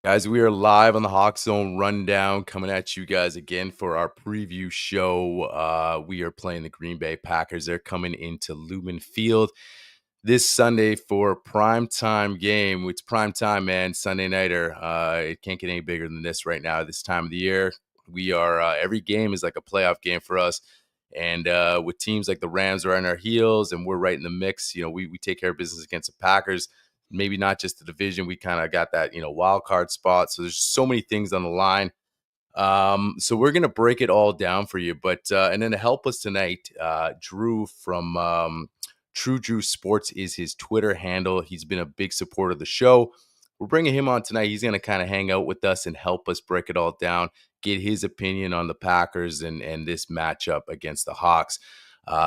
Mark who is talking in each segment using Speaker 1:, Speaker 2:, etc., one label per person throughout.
Speaker 1: Guys, we are live on the HawksZone Rundown, coming at you guys again for our preview show. We are playing the Green Bay Packers. They're coming into Lumen Field this Sunday for a primetime game. It's primetime, man. Sunday nighter. It can't get any bigger than this right now, this time of the year. We are every game is like a playoff game for us. And with teams like the Rams are on our heels and we're right in the mix, we take care of business against the Packers. Maybe not just the division. We kind of got that, wild card spot. So there's so many things on the line. So we're going to break it all down for you. But and then to help us tonight, Drew from True Drew Sports is his Twitter handle. He's been a big supporter of the show. We're bringing him on tonight. He's going to kind of hang out with us and help us break it all down, get his opinion on the Packers and this matchup against the Hawks.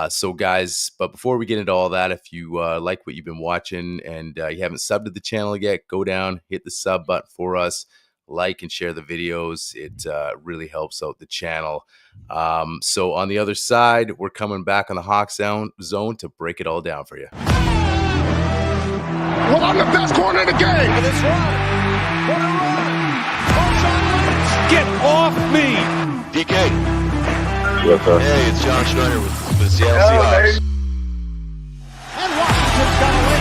Speaker 1: So guys, but before we get into all that, if you like what you've been watching and you haven't subbed to the channel yet, go down, hit the sub button for us, like and share the videos. It really helps out the channel. So on the other side, we're coming back on the HawksZone to break it all down for you.
Speaker 2: Well, I'm the best corner in the game.
Speaker 3: This run. What a run. Get off me.
Speaker 4: DK. Hey, it's John Schneider with the Seattle Seahawks.
Speaker 3: And Washington's got away.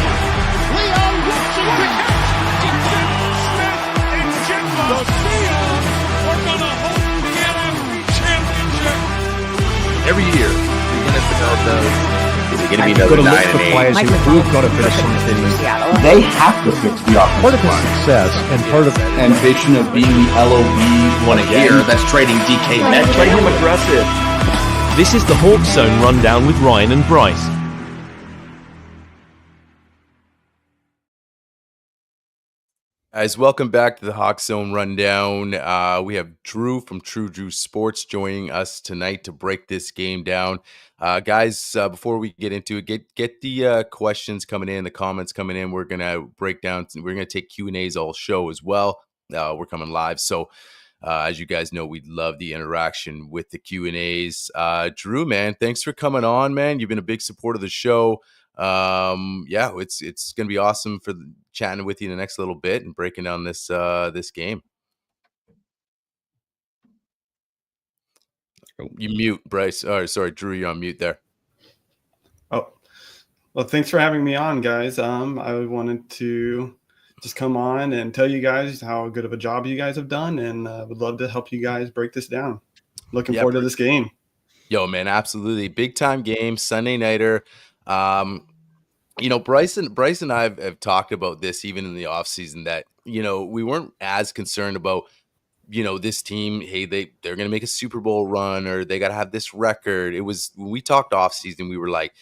Speaker 3: Leo Washington. Smith and Jimbo. The Seahawks are going to hold the NFC Championship.
Speaker 5: Every year, you're going to develop those. Is it going to be another 9 and 8?
Speaker 6: Players who've got to finish something.
Speaker 7: They have to fix the offense.
Speaker 6: Part of the success and part of the
Speaker 7: ambition of being the LOB one a year. That's trading DK Metcalf.
Speaker 5: Play him aggressive.
Speaker 8: This is the HawksZone Rundown with Ryan and Bryce.
Speaker 1: Guys, welcome back to the HawksZone Rundown. We have Drew from True Drew Sports joining us tonight to break this game down. Guys, before we get into it, get the questions coming in, the comments coming in. We're going to break down. We're going to take Q&As all show as well. We're coming live. So as you guys know, we love the interaction with the Q&As. Drew, man, thanks for coming on, man. You've been a big supporter of the show. It's going to be awesome for chatting with you in the next little bit and breaking down this game. You mute, Bryce. Oh, sorry, Drew, you're on mute there.
Speaker 9: Oh, well, thanks for having me on, guys. I wanted to just come on and tell you guys how good of a job you guys have done, and would love to help you guys break this down. Looking forward to this game. Yo,
Speaker 1: man, absolutely. Big time game, Sunday nighter. Bryce and I have talked about this even in the offseason that, we weren't as concerned about, this team, hey, they're going to make a Super Bowl run or they got to have this record. It was when we talked offseason, we were like,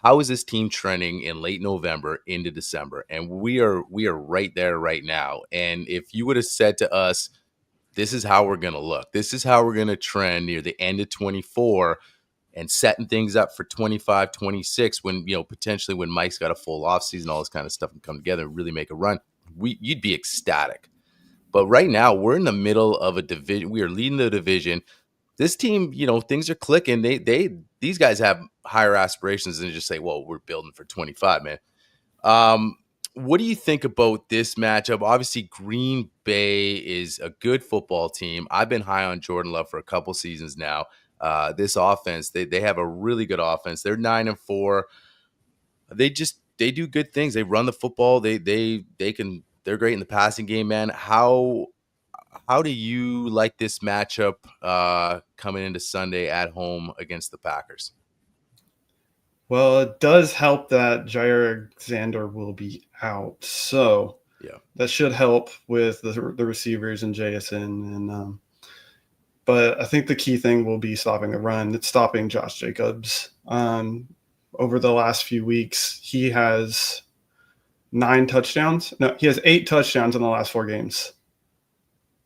Speaker 1: how is this team trending in late November into December? And we are right there right now. And if you would have said to us, this is how we're going to look, this is how we're going to trend near the end of 24 and setting things up for 25, 26, when, potentially when Mike's got a full offseason, all this kind of stuff can come together and really make a run, you'd be ecstatic. But right now, we're in the middle of a division. We are leading the division. This team, things are clicking. These guys have higher aspirations than just say, well, we're building for 25, man. What do you think about this matchup? Obviously, Green Bay is a good football team. I've been high on Jordan Love for a couple seasons now. This offense, they have a really good offense. They're 9-4. They do good things. They run the football. They're great in the passing game, man. How do you like this matchup coming into Sunday at home against the Packers?
Speaker 9: Well, it does help that Jair Alexander will be out, so yeah, that should help with the receivers and JSN and. But I think the key thing will be stopping the run. It's stopping Josh Jacobs. Over the last few weeks, he has 9 touchdowns. No, he has 8 touchdowns in the last 4 games.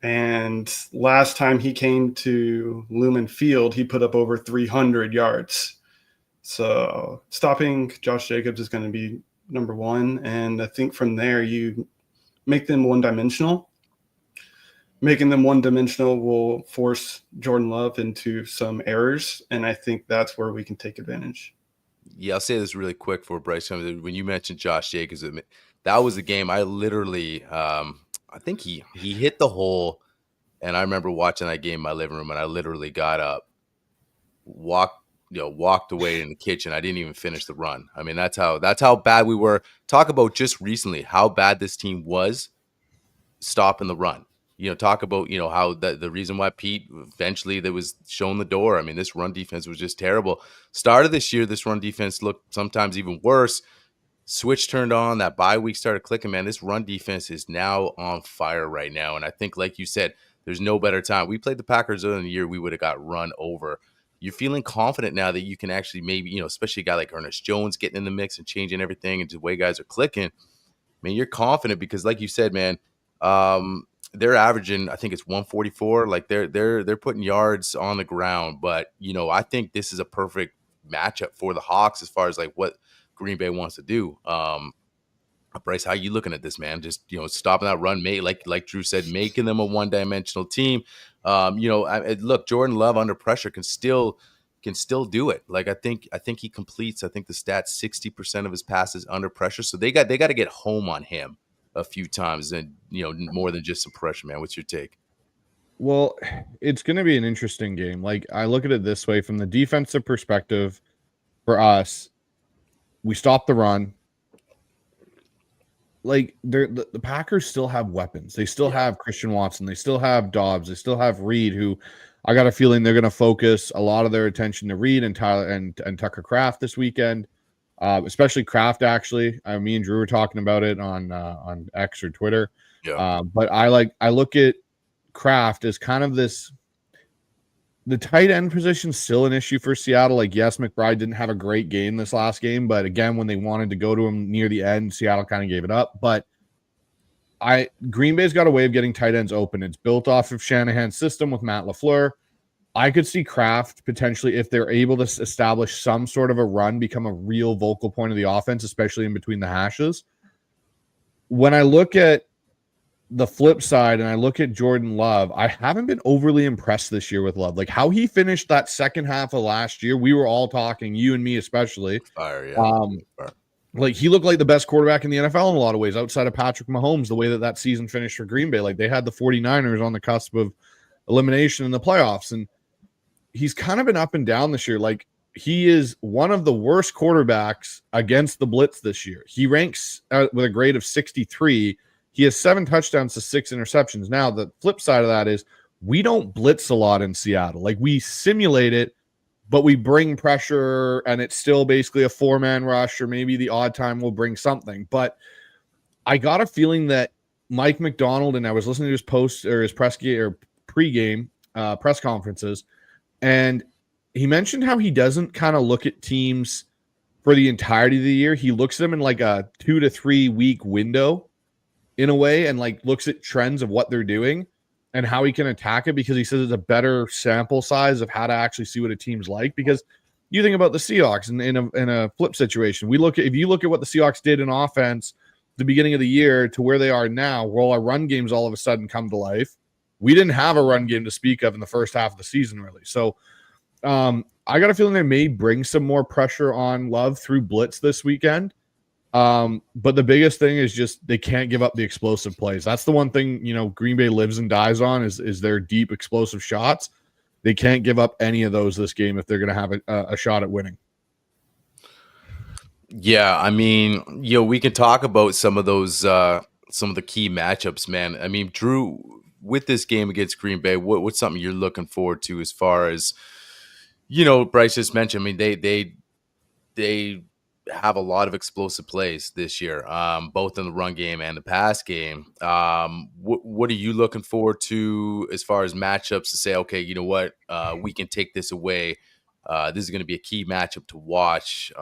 Speaker 9: And last time he came to Lumen Field, he put up over 300 yards. So stopping Josh Jacobs is going to be number one. And I think from there, you make them one-dimensional. Making them one-dimensional will force Jordan Love into some errors, and I think that's where we can take advantage.
Speaker 1: Yeah, I'll say this really quick for Bryce. When you mentioned Josh Jacobs, that was a game I literally I I think he hit the hole, and I remember watching that game in my living room, and I literally got up, walked away in the kitchen. I didn't even finish the run. I mean, that's how bad we were. Talk about just recently how bad this team was stopping the run. Talk about, how the reason why Pete eventually that was shown the door. I mean, this run defense was just terrible. Start of this year, this run defense looked sometimes even worse. Switch turned on, that bye week started clicking, man. This run defense is now on fire right now. And I think, like you said, there's no better time. We played the Packers earlier in the year, we would have got run over. You're feeling confident now that you can actually maybe, especially a guy like Ernest Jones getting in the mix and changing everything and the way guys are clicking. Man, you're confident because, like you said, man, they're averaging, I think it's 144. Like they're putting yards on the ground. But, I think this is a perfect matchup for the Hawks as far as like what Green Bay wants to do. Bryce, how you looking at this, man? Just, stopping that run, like Drew said, making them a one-dimensional team. Look, Jordan Love under pressure can still do it. Like I think he completes, I think the stats 60% of his passes under pressure. So they got to get home on him a few times and more than just some pressure, man. What's your take?
Speaker 10: Well, it's going to be an interesting game. Like I look at it this way from the defensive perspective for us. We stop the run. Like the Packers still have weapons. They still have Christian Watson. They still have Dobbs. They still have Reed, who I got a feeling they're going to focus a lot of their attention to Reed and Tyler and Tucker Kraft this weekend, especially Kraft. Actually, me and Drew were talking about it on X or Twitter.
Speaker 1: Yeah.
Speaker 10: But I look at Kraft as kind of this. The tight end position is still an issue for Seattle. Like, yes, McBride didn't have a great game this last game, but again, when they wanted to go to him near the end, Seattle kind of gave it up. But Green Bay's got a way of getting tight ends open. It's built off of Shanahan's system with Matt LaFleur. I could see Kraft potentially, if they're able to establish some sort of a run, become a real vocal point of the offense, especially in between the hashes. When I look at the flip side and I look at Jordan Love, I haven't been overly impressed this year with Love. Like how he finished that second half of last year, we were all talking, you and me especially.
Speaker 1: Fire, yeah.
Speaker 10: Like he looked like the best quarterback in the NFL in a lot of ways, outside of Patrick Mahomes, the way that season finished for Green Bay. Like they had the 49ers on the cusp of elimination in the playoffs. And he's kind of been up and down this year. Like he is one of the worst quarterbacks against the blitz this year. He ranks with a grade of 63. He has 7 touchdowns to 6 interceptions. Now, the flip side of that is we don't blitz a lot in Seattle. Like we simulate it, but we bring pressure and it's still basically a 4-man rush, or maybe the odd time we'll bring something. But I got a feeling that Mike McDonald, and I was listening to his post or his pregame press conferences, and he mentioned how he doesn't kind of look at teams for the entirety of the year. He looks at them in like a 2 to 3 week window in a way, and like looks at trends of what they're doing and how he can attack it, because he says it's a better sample size of how to actually see what a team's like. Because you think about the Seahawks in a flip situation. If you look at what the Seahawks did in offense the beginning of the year to where they are now, where all our run games all of a sudden come to life. We didn't have a run game to speak of in the first half of the season, really. So I got a feeling they may bring some more pressure on Love through blitz this weekend. But the biggest thing is just they can't give up the explosive plays. That's the one thing, Green Bay lives and dies on is their deep explosive shots. They can't give up any of those this game if they're going to have a shot at winning.
Speaker 1: Yeah, I mean, we can talk about some of those, some of the key matchups, man. I mean, Drew, with this game against Green Bay, what's something you're looking forward to as far as, Bryce just mentioned? I mean, they have a lot of explosive plays this year, both in the run game and the pass game. What are you looking forward to as far as matchups to say, okay, you know what, we can take this away. This is going to be a key matchup to watch.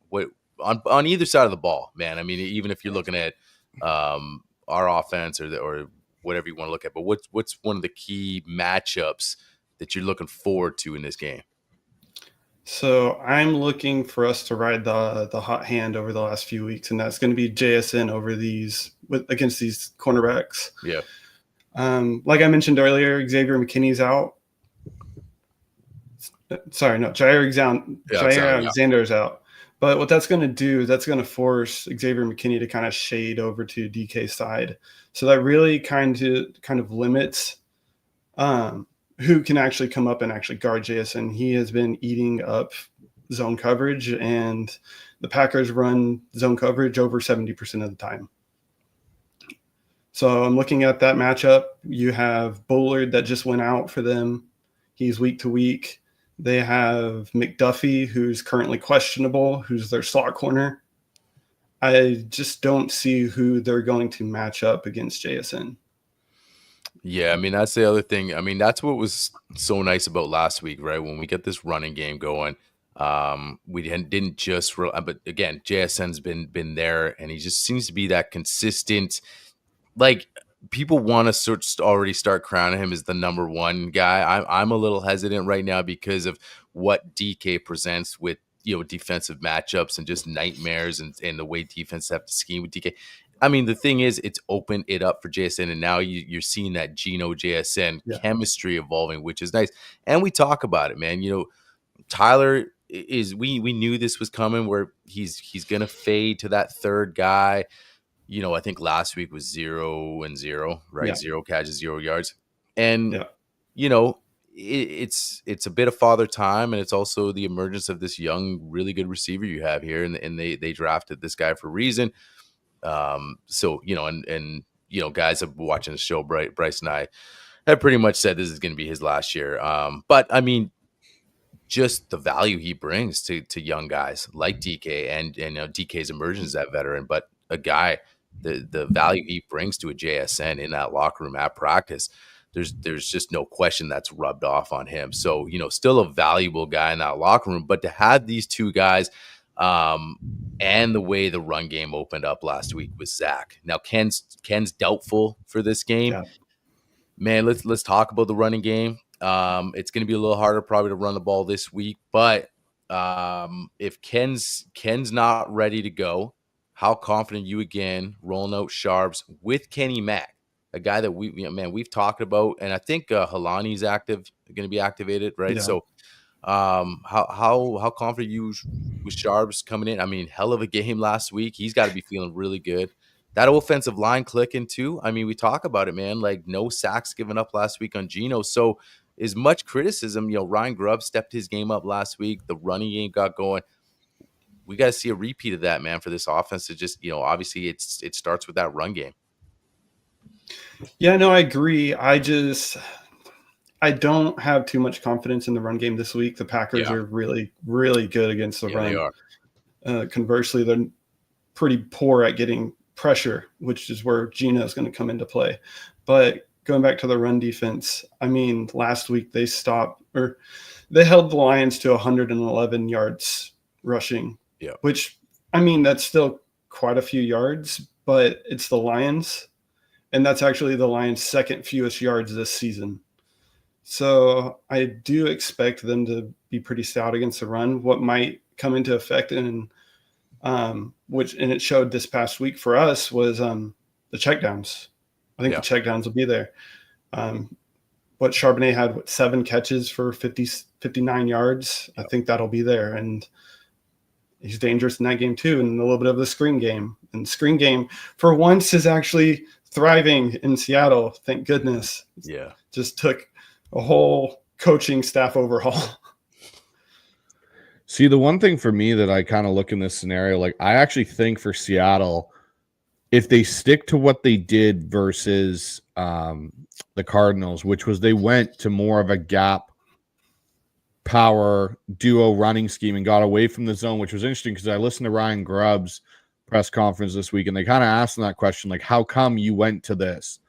Speaker 1: What on either side of the ball, man. I mean, even if you're looking at our offense or whatever you want to look at, but what's one of the key matchups that you're looking forward to in this game?
Speaker 9: So I'm looking for us to ride the hot hand over the last few weeks, and that's going to be JSN against these cornerbacks.
Speaker 1: Yeah.
Speaker 9: Like I mentioned earlier, Xavier McKinney's out. Sorry, no, Jair Alexander's out. But what that's going to do, that's going to force Xavier McKinney to kind of shade over to DK's side. So that really kind of limits who can actually come up and actually guard JSN. He has been eating up zone coverage, and the Packers run zone coverage over 70% of the time. So I'm looking at that matchup. You have Bullard that just went out for them. He's week to week. They have McDuffie, who's currently questionable, who's their slot corner. I just don't see who they're going to match up against JSN.
Speaker 1: Yeah, I mean, that's the other thing. I mean, that's what was so nice about last week, right? When we get this running game going, we didn't just but again, JSN's been there, and he just seems to be that consistent. Like, people want to already start crowning him as the number one guy. I'm a little hesitant right now because of what DK presents with, defensive matchups and just nightmares and the way defense have to scheme with DK. I mean, the thing is, it's opened it up for JSN, and now you're seeing that Geno JSN chemistry evolving, which is nice. And we talk about it, man. Tyler is we knew this was coming, where he's gonna fade to that third guy. I think last week was 0-0, right?
Speaker 9: Yeah.
Speaker 1: 0 catches, 0 yards, and it's a bit of father time, and it's also the emergence of this young, really good receiver you have here, and they drafted this guy for a reason. So guys have been watching the show. Bryce and I have pretty much said this is going to be his last year. But I mean, just the value he brings to young guys like DK, and DK's emergence as that veteran, but a guy, the value he brings to a JSN in that locker room at practice, there's just no question that's rubbed off on him. So, still a valuable guy in that locker room, but to have these two guys, and the way the run game opened up last week with Zach. Now Ken's doubtful for this game.
Speaker 9: Yeah.
Speaker 1: Man, let's talk about the running game. It's going to be a little harder probably to run the ball this week, but if Ken's not ready to go, how confident you again rolling out Sharps with Kenny Mack, a guy that we've talked about, and I think Halani's going to be activated, right?
Speaker 9: Yeah.
Speaker 1: So how confident you with Sharps coming in? I mean, hell of a game last week. He's got to be feeling really good. That offensive line clicking too. I mean, we talk about it, man. Like, no sacks given up last week on Geno. So as much criticism, Ryan Grubb stepped his game up last week. The running game got going. We got to see a repeat of that, man, for this offense to just, obviously it starts with that run game.
Speaker 9: Yeah, no, I agree. I don't have too much confidence in the run game this week. The Packers are really, really good against the run.
Speaker 1: They are.
Speaker 9: Conversely, they're pretty poor at getting pressure, which is where Geno is going to come into play. But going back to the run defense, I mean, last week they held the Lions to 111 yards rushing, which, I mean, that's still quite a few yards, but it's the Lions, and that's actually the Lions' second fewest yards this season. So I do expect them to be pretty stout against the run. What might come into effect, and it showed this past week for us, was the checkdowns. I think the checkdowns will be there. What Charbonnet had 7 catches for 59 yards. I think that'll be there, and he's dangerous in that game too, and a little bit of the screen game. And screen game for once is actually thriving in Seattle. Thank goodness.
Speaker 1: Yeah,
Speaker 9: just took a whole coaching staff overhaul.
Speaker 10: See, the one thing for me that I kind of look in this scenario, like, I actually think for Seattle, if they stick to what they did versus the Cardinals, which was they went to more of a gap power duo running scheme and got away from the zone, which was interesting because I listened to Ryan Grubb's press conference this week, and they kind of asked him that question, like, how come you went to this?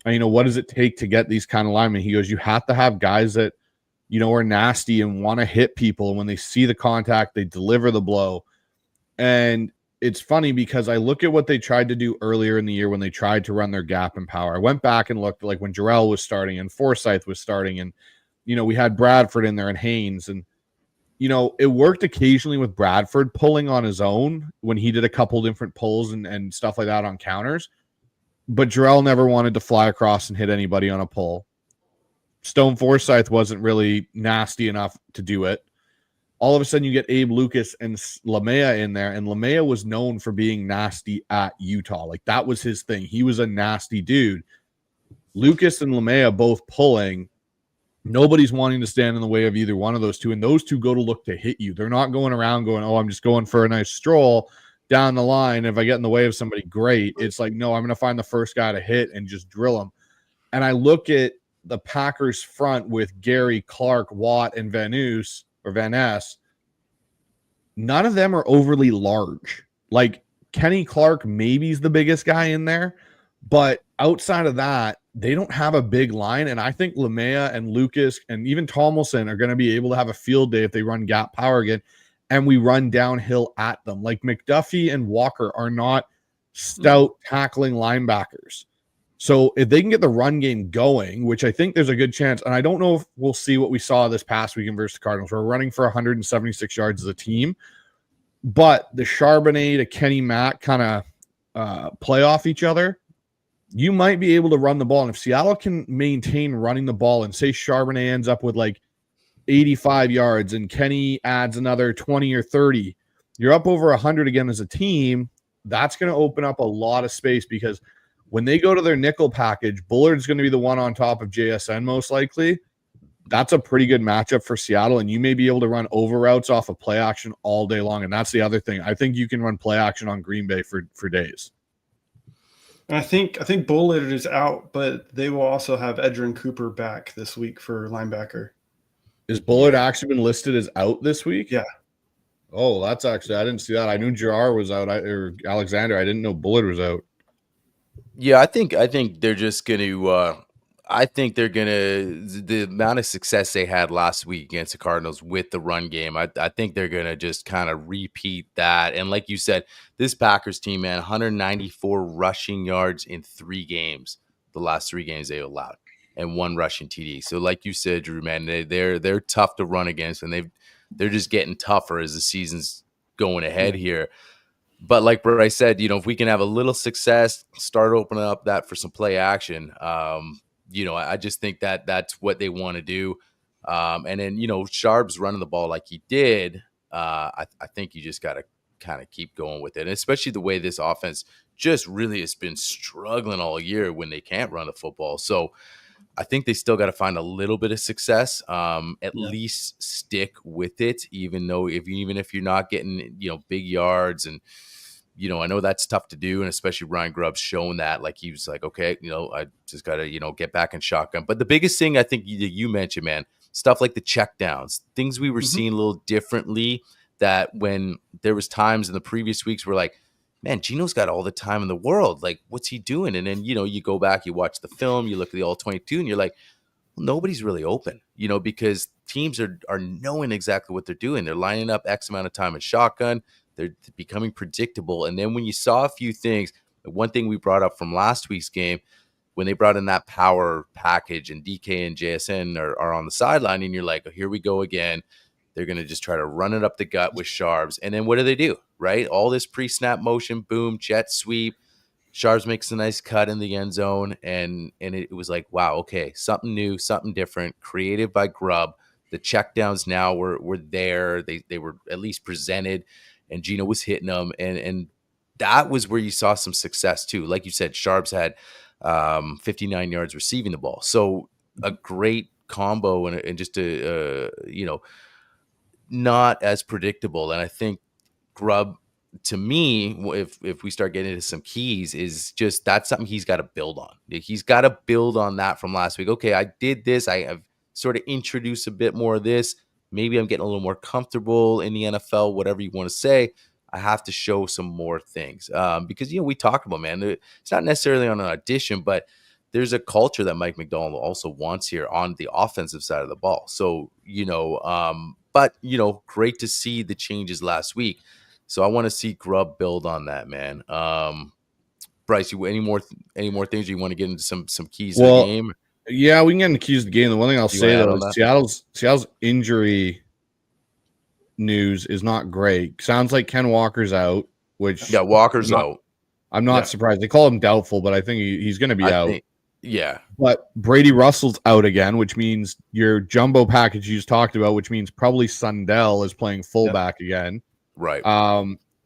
Speaker 10: And, what does it take to get these kind of linemen? He goes, you have to have guys that, are nasty and want to hit people. And when they see the contact, they deliver the blow. And it's funny because I look at what they tried to do earlier in the year when they tried to run their gap and power. I went back and looked, like, when Jarrell was starting and Forsyth was starting, and, we had Bradford in there and Haynes. And, it worked occasionally with Bradford pulling on his own when he did a couple different pulls and stuff like that on counters. But Jarrell never wanted to fly across and hit anybody on a pull. Stone Forsyth wasn't really nasty enough to do it. all of a sudden you get Abe Lucas and Lamea in there, and Lamea was known for being nasty at Utah. Like, that was his thing. He was a nasty dude. Lucas and Lamea both pulling. Nobody's wanting to stand in the way of either one of those two, and those two go to look to hit you. They're not going around going, oh, I'm just going for a nice stroll down the line. If I get in the way of somebody, great. It's like, no, I'm going to find the first guy to hit and just drill him. And I look at the Packers front with Gary, Clark, Watt, and Van Ness. None of them are overly large. Like, Kenny Clark maybe is the biggest guy in there, but outside of that, they don't have a big line. And I think Lamea and Lucas and even Tomlinson are going to be able to have a field day if they run gap power again and we run downhill at them. Like, McDuffie and Walker are not stout tackling linebackers. So if they can get the run game going, which I think there's a good chance, and I don't know if we'll see what we saw this past weekend versus the Cardinals. We're running for 176 yards as a team, but the Charbonnet to Kenny Mack kind of play off each other. You might be able to run the ball. And if Seattle can maintain running the ball and say Charbonnet ends up with like 85 yards and Kenny adds another 20 or 30, you're up over 100 again as a team. That's going to open up a lot of space because when they go to their nickel package, Bullard's going to be the one on top of JSN most likely. That's a pretty good matchup for Seattle, and you may be able to run over routes off of play action all day long. And that's the other thing. I think you can run play action on Green Bay for days.
Speaker 9: I think Bullard is out, but they will also have Edrin Cooper back this week for linebacker.
Speaker 10: Is Bullard actually been listed as out this week?
Speaker 9: Yeah.
Speaker 10: Oh, that's actually, I didn't see that. I knew Jar was out, or Alexander. I didn't know Bullard was out.
Speaker 1: Yeah, I think they're just going to the amount of success they had last week against the Cardinals with the run game, I think they're going to just kind of repeat that. And like you said, this Packers team, man, 194 rushing yards in 3 games, the last 3 games they allowed, and 1 rushing TD. So like you said, Drew, man, they're tough to run against, and they're just getting tougher as the season's going ahead here. But like Bryce said, if we can have a little success, start opening up that for some play action, I just think that that's what they want to do. And then, Sharp's running the ball like he did. I think you just got to kind of keep going with it, and especially the way this offense just really has been struggling all year when they can't run the football. So I think they still got to find a little bit of success, least stick with it, even if you're not getting, big yards. And, I know that's tough to do. And especially Ryan Grubb's shown that, like, he was like, okay, I just got to, get back in shotgun. But the biggest thing I think you mentioned, man, stuff like the checkdowns, things we were seeing a little differently, that when there was times in the previous weeks we're like, man, Gino's got all the time in the world. Like, what's he doing? And then, you go back, you watch the film, you look at the all-22, and you're like, well, nobody's really open, because teams are knowing exactly what they're doing. They're lining up X amount of time in shotgun. They're becoming predictable. And then when you saw a few things, one thing we brought up from last week's game, when they brought in that power package and DK and JSN are on the sideline, and you're like, oh, here we go again. They're going to just try to run it up the gut with Sharps. And then what do? Right? All this pre-snap motion, boom, jet sweep. Sharps makes a nice cut in the end zone. And it was like, wow, okay, something new, something different, created by Grubb. The checkdowns now were there. They were at least presented, and Gino was hitting them. And that was where you saw some success too. Like you said, Sharps had 59 yards receiving the ball. So a great combo and just not as predictable. And I think Grubb, to me, if we start getting into some keys, is just that's something he's got to build on. He's got to build on that from last week. Okay, I did this. I have sort of introduced a bit more of this. Maybe I'm getting a little more comfortable in the NFL, whatever you want to say. I have to show some more things because, we talked about, man, it's not necessarily on an audition, but there's a culture that Mike McDonald also wants here on the offensive side of the ball. So, but, great to see the changes last week. So I want to see Grubb build on that, man. Bryce, any more things you want to get into some keys of the game?
Speaker 10: Yeah, we can get into keys of the game. The one thing I'll say, though, is Seattle's injury news is not great. Sounds like Ken Walker's out, which...
Speaker 1: Yeah, Walker's out.
Speaker 10: I'm not surprised. They call him doubtful, but I think he's going to be out.
Speaker 1: Yeah.
Speaker 10: But Brady Russell's out again, which means your jumbo package you just talked about, which means probably Sundell is playing fullback again.
Speaker 1: Right.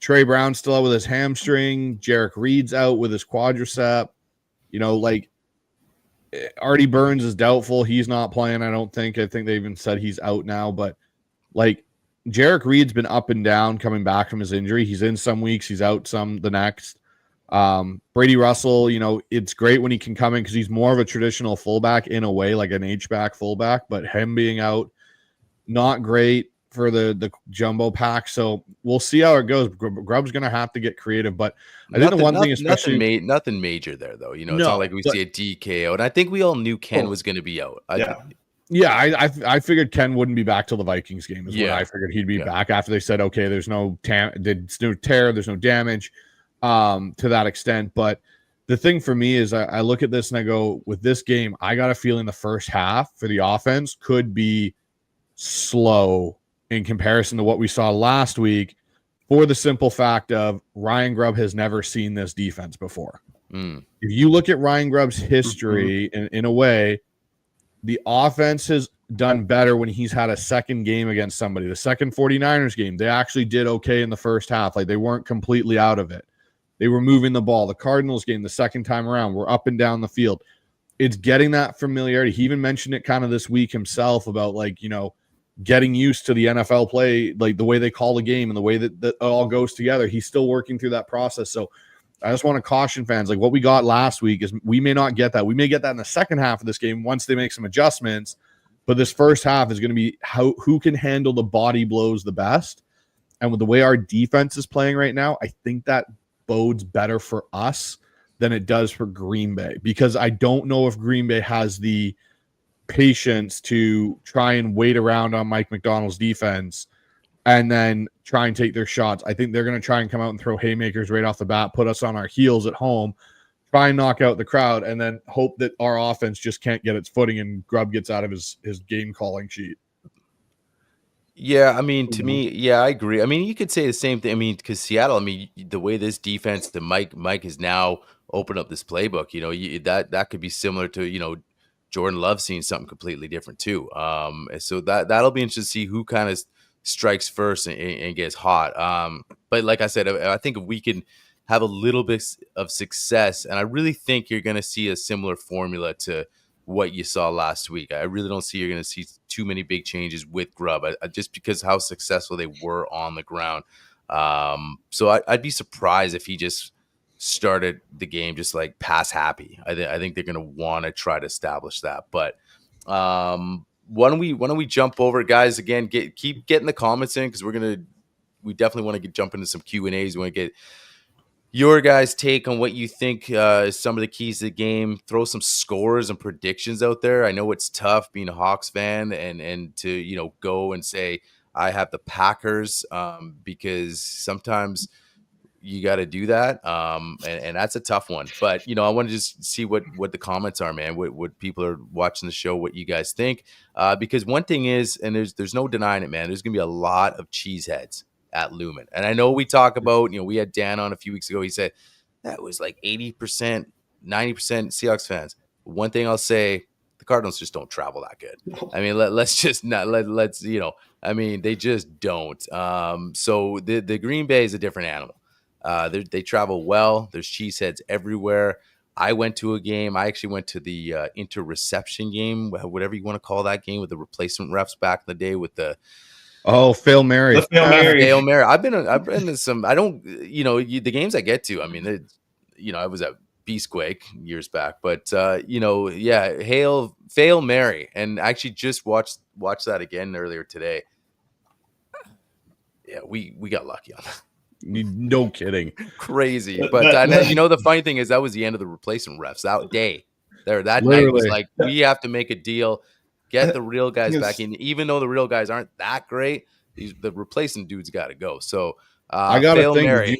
Speaker 10: Trey Brown's still out with his hamstring. Jarek Reed's out with his quadricep. Artie Burns is doubtful. He's not playing, I don't think. I think they even said he's out now. But, Jarek Reed's been up and down coming back from his injury. He's in some weeks. He's out some the next. Brady Russell, it's great when he can come in because he's more of a traditional fullback in a way, like an H-back fullback. But him being out, not great for the jumbo pack. So we'll see how it goes. Grubb's going to have to get creative. But I think the one thing, especially
Speaker 1: nothing major there, though. It's not like we see a DKO. And I think we all knew Ken was going to be out.
Speaker 10: I figured Ken wouldn't be back till the Vikings game. What I figured he'd be back after they said, okay, there's no tear, there's no damage to that extent. But the thing for me is I look at this and I go, with this game, I got a feeling the first half for the offense could be slow in comparison to what we saw last week, for the simple fact of Ryan Grubb has never seen this defense before. If you look at Ryan Grubb's history in a way, the offense has done better when he's had a second game against somebody. The second 49ers game, they actually did okay in the first half. They weren't completely out of it. They were moving the ball. The Cardinals game, the second time around, were up and down the field. It's getting that familiarity. He even mentioned it kind of this week himself about getting used to the NFL play, the way they call the game and the way that it all goes together. He's still working through that process. So I just want to caution fans, what we got last week is we may not get that. We may get that in the second half of this game once they make some adjustments. But this first half is going to be who can handle the body blows the best. And with the way our defense is playing right now, I think that bodes better for us than it does for Green Bay, because I don't know if Green Bay has the patience to try and wait around on Mike McDonald's defense and then try and take their shots. I think they're going to try and come out and throw haymakers right off the bat, put us on our heels at home, try and knock out the crowd, and then hope that our offense just can't get its footing and Grubb gets out of his game calling sheet.
Speaker 1: Yeah, I mean, to me, I agree. I mean, you could say the same thing. I mean, because Seattle, the way this defense, Mike has now opened up this playbook, that could be similar to, Jordan Love seeing something completely different too. So that'll be interesting to see who kind of strikes first and gets hot. But like I said, I think if we can have a little bit of success, and I really think you're going to see a similar formula to what you saw last week. I really don't see you're going to see too many big changes with Grubb, just because how successful they were on the ground. So I'd be surprised if he just started the game just pass happy. I think they're going to want to try to establish that. But why don't we jump over, guys? Again, keep getting the comments in, because we definitely want to jump into some Q&As. We want to get your guys' take on what you think is some of the keys to the game. Throw some scores and predictions out there. I know it's tough being a Hawks fan and to go and say I have the Packers, because sometimes you got to do that, and that's a tough one. But I want to just see what the comments are, man. What people are watching the show, what you guys think, because one thing is, and there's no denying it, man. There's gonna be a lot of cheeseheads at Lumen. And I know we talk about, we had Dan on a few weeks ago. He said that was 80%, 90% Seahawks fans. One thing I'll say, the Cardinals just don't travel that good. I mean, let's just not, let's, they just don't. So the Green Bay is a different animal. They travel well. There's cheeseheads everywhere. I went to a game. I actually went to the interception game, whatever you want to call that game, with the replacement refs back in the day with the,
Speaker 10: Fail Mary.
Speaker 1: Fail Mary. I've been to some. I don't. The games I get to. I mean, I was at Beastquake years back, but Fail Mary, and I actually just watched that again earlier today. Yeah, we got lucky on that.
Speaker 10: No kidding.
Speaker 1: Crazy, but the funny thing is that was the end of the replacement refs that day. That night was we have to make a deal. Get the real guys back in, even though the real guys aren't that great. The replacement dudes got to go. So
Speaker 10: I got to think.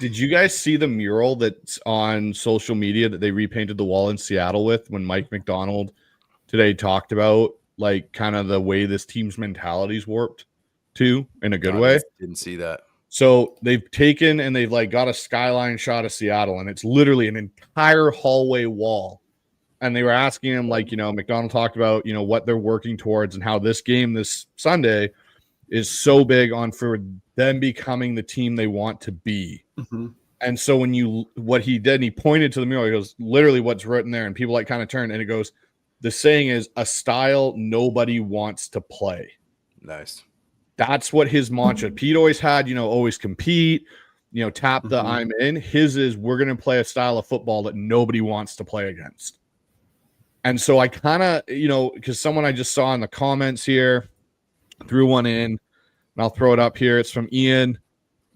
Speaker 10: Did you guys see the mural that's on social media that they repainted the wall in Seattle with, when Mike McDonald today talked about kind of the way this team's mentality's warped too, in a good way?
Speaker 1: Didn't see that.
Speaker 10: So they've taken and they've got a skyline shot of Seattle, and it's literally an entire hallway wall and they were asking him, like, McDonald talked about, what they're working towards and how this game this Sunday is so big on for them becoming the team they want to be.
Speaker 9: Mm-hmm.
Speaker 10: And so what he did, and he pointed to the mural, he goes, literally what's written there, and people like kind of turned, and it goes, the saying is a style nobody wants to play.
Speaker 1: Nice.
Speaker 10: That's what his mantra. Pete always had, always compete, tap the I'm in. His is we're going to play a style of football that nobody wants to play against. And so I kind of, because someone I just saw in the comments here threw one in, and I'll throw it up here. It's from Ian.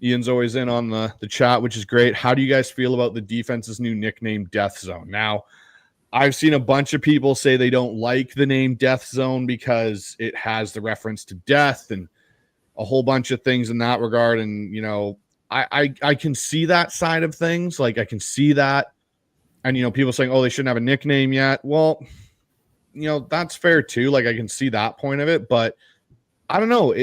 Speaker 10: Ian's always in on the chat, which is great. How do you guys feel about the defense's new nickname, Death Zone? Now, I've seen a bunch of people say they don't like the name Death Zone because it has the reference to death and a whole bunch of things in that regard. And, I can see that side of things. Like, I can see that. And, people saying, oh, they shouldn't have a nickname yet. Well, that's fair too. Like, I can see that point of it, but I don't know.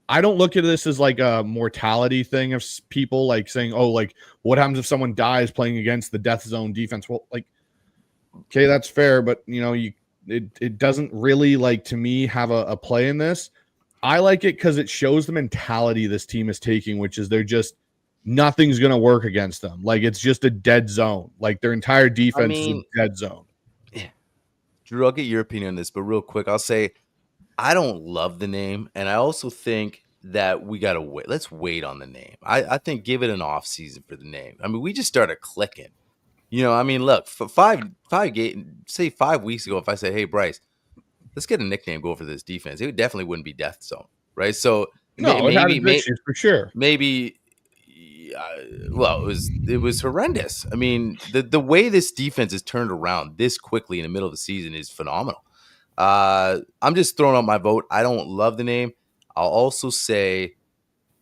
Speaker 10: I don't look at this as like a mortality thing of people like saying, oh, like what happens if someone dies playing against the Death Zone defense? Well, like, okay, that's fair, but it doesn't really, like, to me, have a play in this. I like it because it shows the mentality this team is taking, which is they're just nothing's going to work against them. Like, it's just a dead zone. Like, their entire defense is a dead zone.
Speaker 1: Yeah. Drew, I'll get your opinion on this, but real quick, I'll say I don't love the name, and I also think that we got to wait. Let's wait on the name. I think give it an off season for the name. I mean, we just started clicking. Look, for 5 weeks ago, if I said, hey, Bryce, let's get a nickname going for this defense, it definitely wouldn't be Death Zone, right? So
Speaker 10: maybe for sure.
Speaker 1: Maybe, it was horrendous. I mean, the way this defense is turned around this quickly in the middle of the season is phenomenal. I'm just throwing out my vote. I don't love the name. I'll also say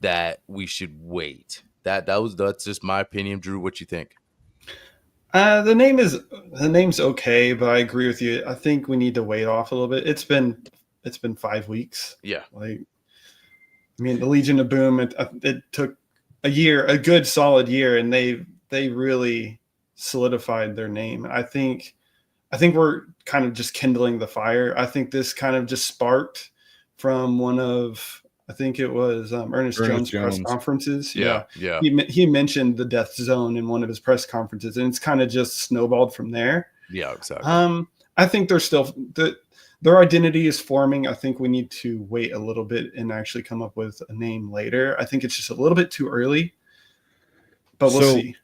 Speaker 1: that we should wait. That's just my opinion. Drew, what you think?
Speaker 9: The name's okay, but I agree with you. I think we need to wait off a little bit. It's been 5 weeks.
Speaker 1: Yeah.
Speaker 9: Like, I mean, the Legion of Boom, it took a year, a good solid year, and they really solidified their name. I think we're kind of just kindling the fire. I think this kind of just sparked from one of, I think it was Ernest Jones' press conferences.
Speaker 1: Yeah.
Speaker 9: He mentioned the Death Zone in one of his press conferences, and it's kind of just snowballed from there.
Speaker 1: Yeah, exactly.
Speaker 9: I think they're still their identity is forming. I think we need to wait a little bit and actually come up with a name later. I think it's just a little bit too early, but we'll see.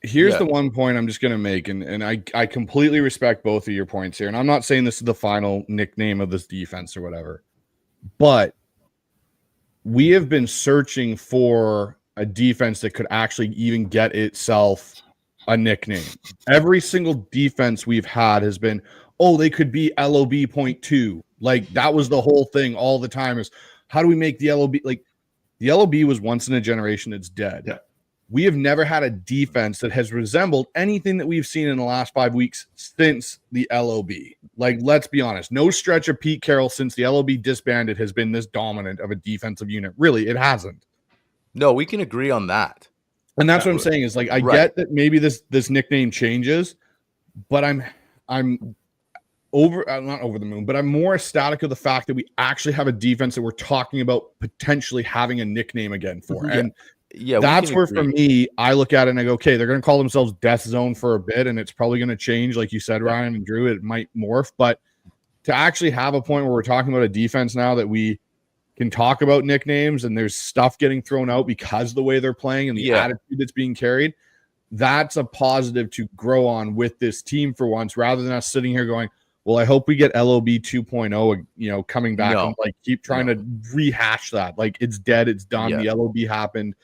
Speaker 10: Here's the one point I'm just going to make, and I completely respect both of your points here, and I'm not saying this is the final nickname of this defense or whatever, but we have been searching for a defense that could actually even get itself a nickname. Every single defense we've had has been, oh, they could be LOB.2. Like, that was the whole thing all the time, is how do we make the LOB? Like, the LOB was once in a generation. It's dead.
Speaker 9: Yeah.
Speaker 10: We have never had a defense that has resembled anything that we've seen in the last 5 weeks since the LOB. Like, let's be honest. No stretch of Pete Carroll since the LOB disbanded has been this dominant of a defensive unit. Really, it hasn't.
Speaker 1: No, we can agree on that.
Speaker 10: And that's what I'm saying is, like, I get that maybe this nickname changes, but I'm not over the moon, but I'm more ecstatic of the fact that we actually have a defense that we're talking about potentially having a nickname again for.
Speaker 1: Yeah.
Speaker 10: And
Speaker 1: yeah,
Speaker 10: that's where, for me, I look at it and I go, okay, they're going to call themselves Death Zone for a bit, and it's probably going to change, like you said, Ryan and Drew. It might morph, but to actually have a point where we're talking about a defense now that we can talk about nicknames and there's stuff getting thrown out because of the way they're playing and the attitude that's being carried, that's a positive to grow on with this team for once, rather than us sitting here going, well, I hope we get LOB 2.0, coming back and like keep trying to rehash that. Like, it's dead. It's done. The LOB happened.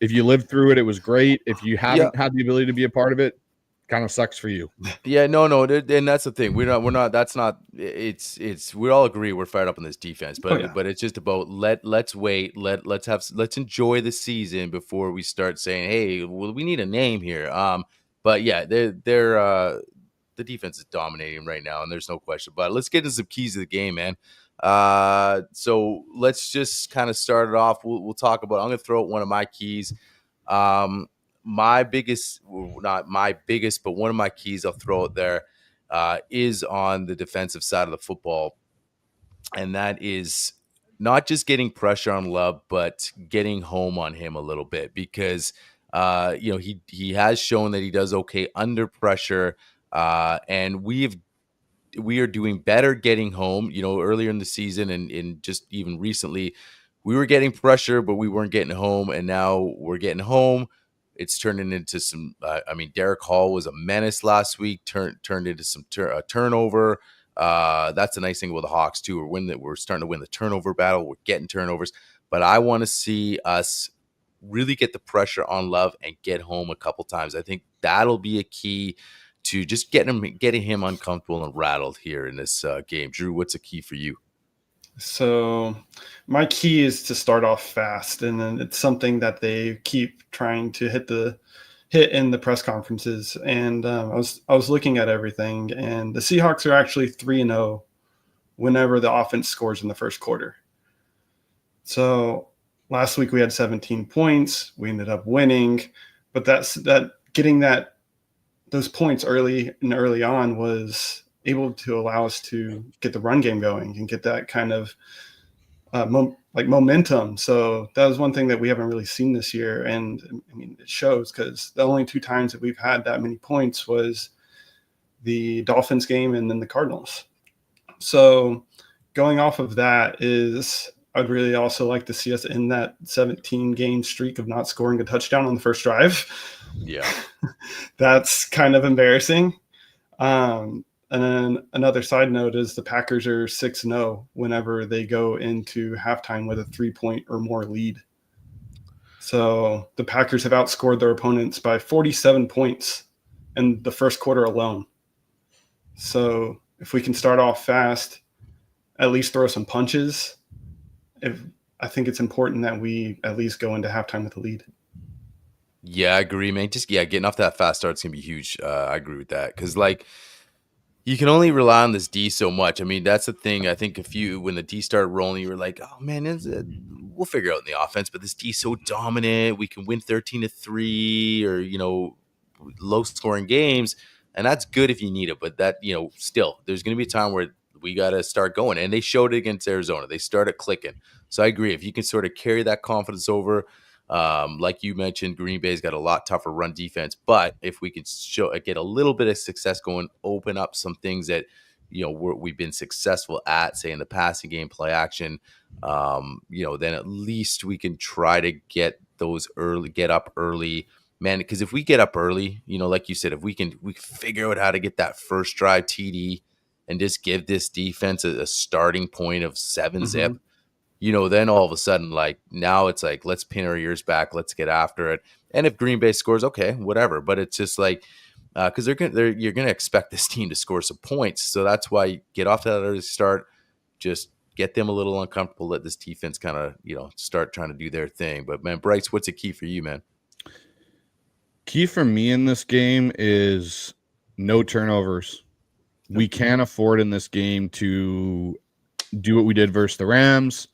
Speaker 10: If you lived through it, it was great. If you haven't had the ability to be a part of it, kind of sucks for you.
Speaker 1: Yeah, no, and that's the thing. We're not. That's not. It's. We all agree we're fired up on this defense, but but it's just about let's wait. Let's enjoy the season before we start saying, hey, well, we need a name here. But yeah, they're the defense is dominating right now, and there's no question. But let's get into some keys of the game, man. So let's just kind of start it off. We'll talk about. I'm going to throw out one of my keys. My biggest, not my biggest, but one of my keys I'll throw out there is on the defensive side of the football. And that is not just getting pressure on Love, but getting home on him a little bit, because he has shown that he does okay under pressure, and we are doing better getting home. Earlier in the season and just even recently, we were getting pressure, but we weren't getting home, and now we're getting home. It's turning into some. Derek Hall was a menace last week. Turned into some turnover. That's the nice thing about the Hawks too. We're starting to win the turnover battle. We're getting turnovers, but I want to see us really get the pressure on Love and get home a couple times. I think that'll be a key to just getting him uncomfortable and rattled here in this game. Drew, what's a key for you?
Speaker 9: So my key is to start off fast, and then it's something that they keep trying to hit in the press conferences. And I was looking at everything, and the Seahawks are actually 3-0 whenever the offense scores in the first quarter. So last week we had 17 points. We ended up winning, but getting those points early on was able to allow us to get the run game going and get that kind of momentum. So that was one thing that we haven't really seen this year. And it shows, because the only 2 times that we've had that many points was the Dolphins game and then the Cardinals. So going off of that I'd really also like to see us in that 17-game streak of not scoring a touchdown on the first drive.
Speaker 1: Yeah.
Speaker 9: That's kind of embarrassing. And then another side note is the Packers are 6-0 whenever they go into halftime with a 3-point or more lead. So the Packers have outscored their opponents by 47 points in the first quarter alone. So if we can start off fast, at least throw some punches, I think it's important that we at least go into halftime with a lead.
Speaker 1: Yeah, I agree, man. Getting off that fast start is going to be huge. I agree with that, because you can only rely on this D so much. That's the thing. I think when the D started rolling, you were like, oh man, we'll figure out in the offense, but this D is so dominant. We can win 13-3 or, low scoring games. And that's good if you need it. But that, still, there's going to be a time where we got to start going. And they showed it against Arizona. They started clicking. So I agree. If you can sort of carry that confidence over, like you mentioned, Green Bay's got a lot tougher run defense, but if we can get a little bit of success going, open up some things that we've been successful at, say in the passing game, play action, then at least we can try to get up early, man. Because if we get up early, like you said, if we figure out how to get that first drive TD and just give this defense a starting point of 7-zip. Then all of a sudden, now it's let's pin our ears back, let's get after it. And if Green Bay scores, okay, whatever. But it's just because you're gonna expect this team to score some points. So that's why get off that early start, just get them a little uncomfortable, let this defense kind of start trying to do their thing. But man, Bryce, what's a key for you, man?
Speaker 10: Key for me in this game is no turnovers. We can't afford in this game to do what we did versus the Rams.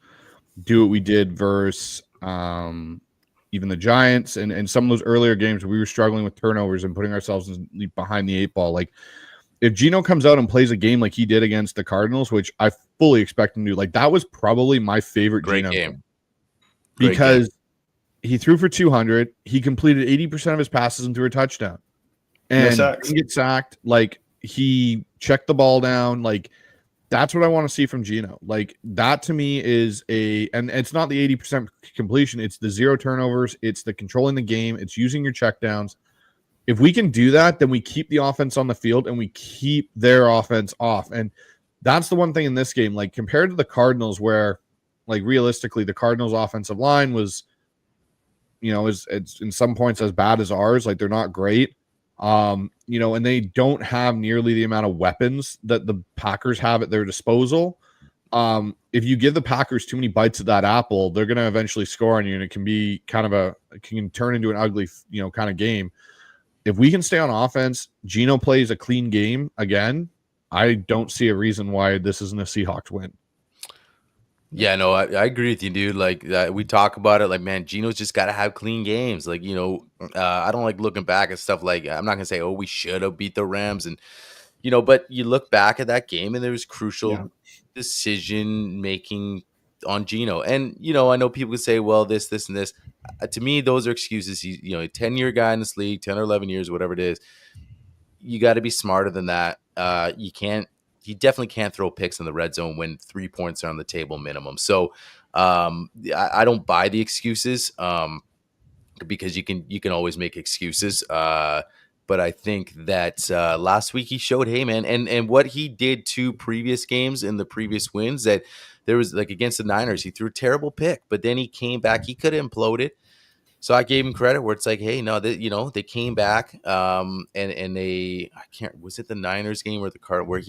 Speaker 10: Do what we did versus even the Giants and some of those earlier games where we were struggling with turnovers and putting ourselves behind the 8 ball. If Geno comes out and plays a game like he did against the Cardinals, which I fully expect him to do, that was probably my favorite Geno game. Because he threw for 200, he completed 80% of his passes and threw a touchdown. And didn't get sacked. He checked the ball down. That's what I want to see from Geno. That to me is and it's not the 80% completion. It's the 0 turnovers. It's the controlling the game. It's using your checkdowns. If we can do that, then we keep the offense on the field and we keep their offense off. And that's the one thing in this game, compared to the Cardinals, where realistically, the Cardinals offensive line was, it's in some points as bad as ours. They're not great. And they don't have nearly the amount of weapons that the Packers have at their disposal. If you give the Packers too many bites of that apple, they're going to eventually score on you, and it can be can turn into an ugly, kind of game. If we can stay on offense, Geno plays a clean game again, I don't see a reason why this isn't a Seahawks win.
Speaker 1: Yeah, no, I agree with you, dude. We talk about it, man, Geno's just got to have clean games. I don't like looking back at stuff I'm not going to say, oh, we should have beat the Rams. And, But you look back at that game and there was crucial decision making on Geno. And, I know people would say, well, this, and this. To me, those are excuses. He's, a 10-year guy in this league, 10 or 11 years, whatever it is. You got to be smarter than that. He definitely can't throw picks in the red zone when 3 points are on the table minimum. So I don't buy the excuses because you can always make excuses. But I think that last week he showed, hey, man, and what he did 2 previous games in the previous wins, that there was like against the Niners, he threw a terrible pick, but then he came back. He could have imploded. So I gave him credit where it's like, hey, no, they came back and was it the Niners game or the Card where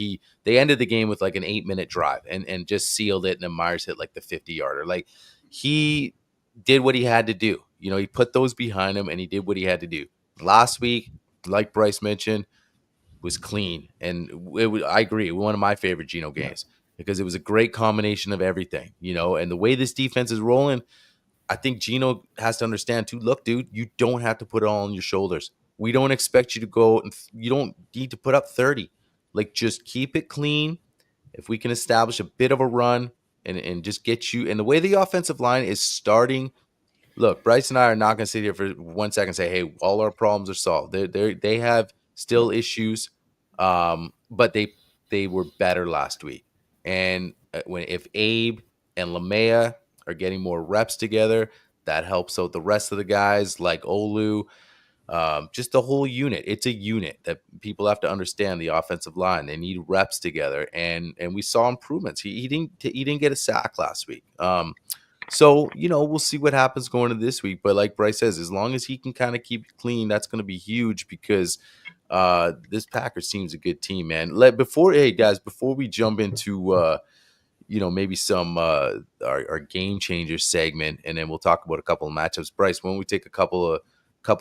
Speaker 1: they ended the game with like an 8-minute drive and just sealed it. And then Myers hit like the 50-yarder. Like he did what he had to do. He put those behind him and he did what he had to do. Last week, like Bryce mentioned, was clean. And I agree. One of my favorite Geno games because it was a great combination of everything, and the way this defense is rolling. I think Geno has to understand too. Look, dude, you don't have to put it all on your shoulders. We don't expect you to go and you don't need to put up 30. Like, just keep it clean. If we can establish a bit of a run and just get you, and the way the offensive line is starting. Look, Bryce and I are not going to sit here for 1 second and say, hey, all our problems are solved. They have still issues, but they were better last week. And if Abe and Lamea are getting more reps together, that helps out the rest of the guys like Olu, just the whole unit. It's a unit that people have to understand. The offensive line, they need reps together, and we saw improvements. He didn't get a sack last week. So we'll see what happens going into this week. But like Bryce says, as long as he can kind of keep it clean, that's going to be huge because this Packers team's a good team, man. Before we jump into maybe some our game changer segment, and then we'll talk about a couple of matchups. Bryce, when we take a couple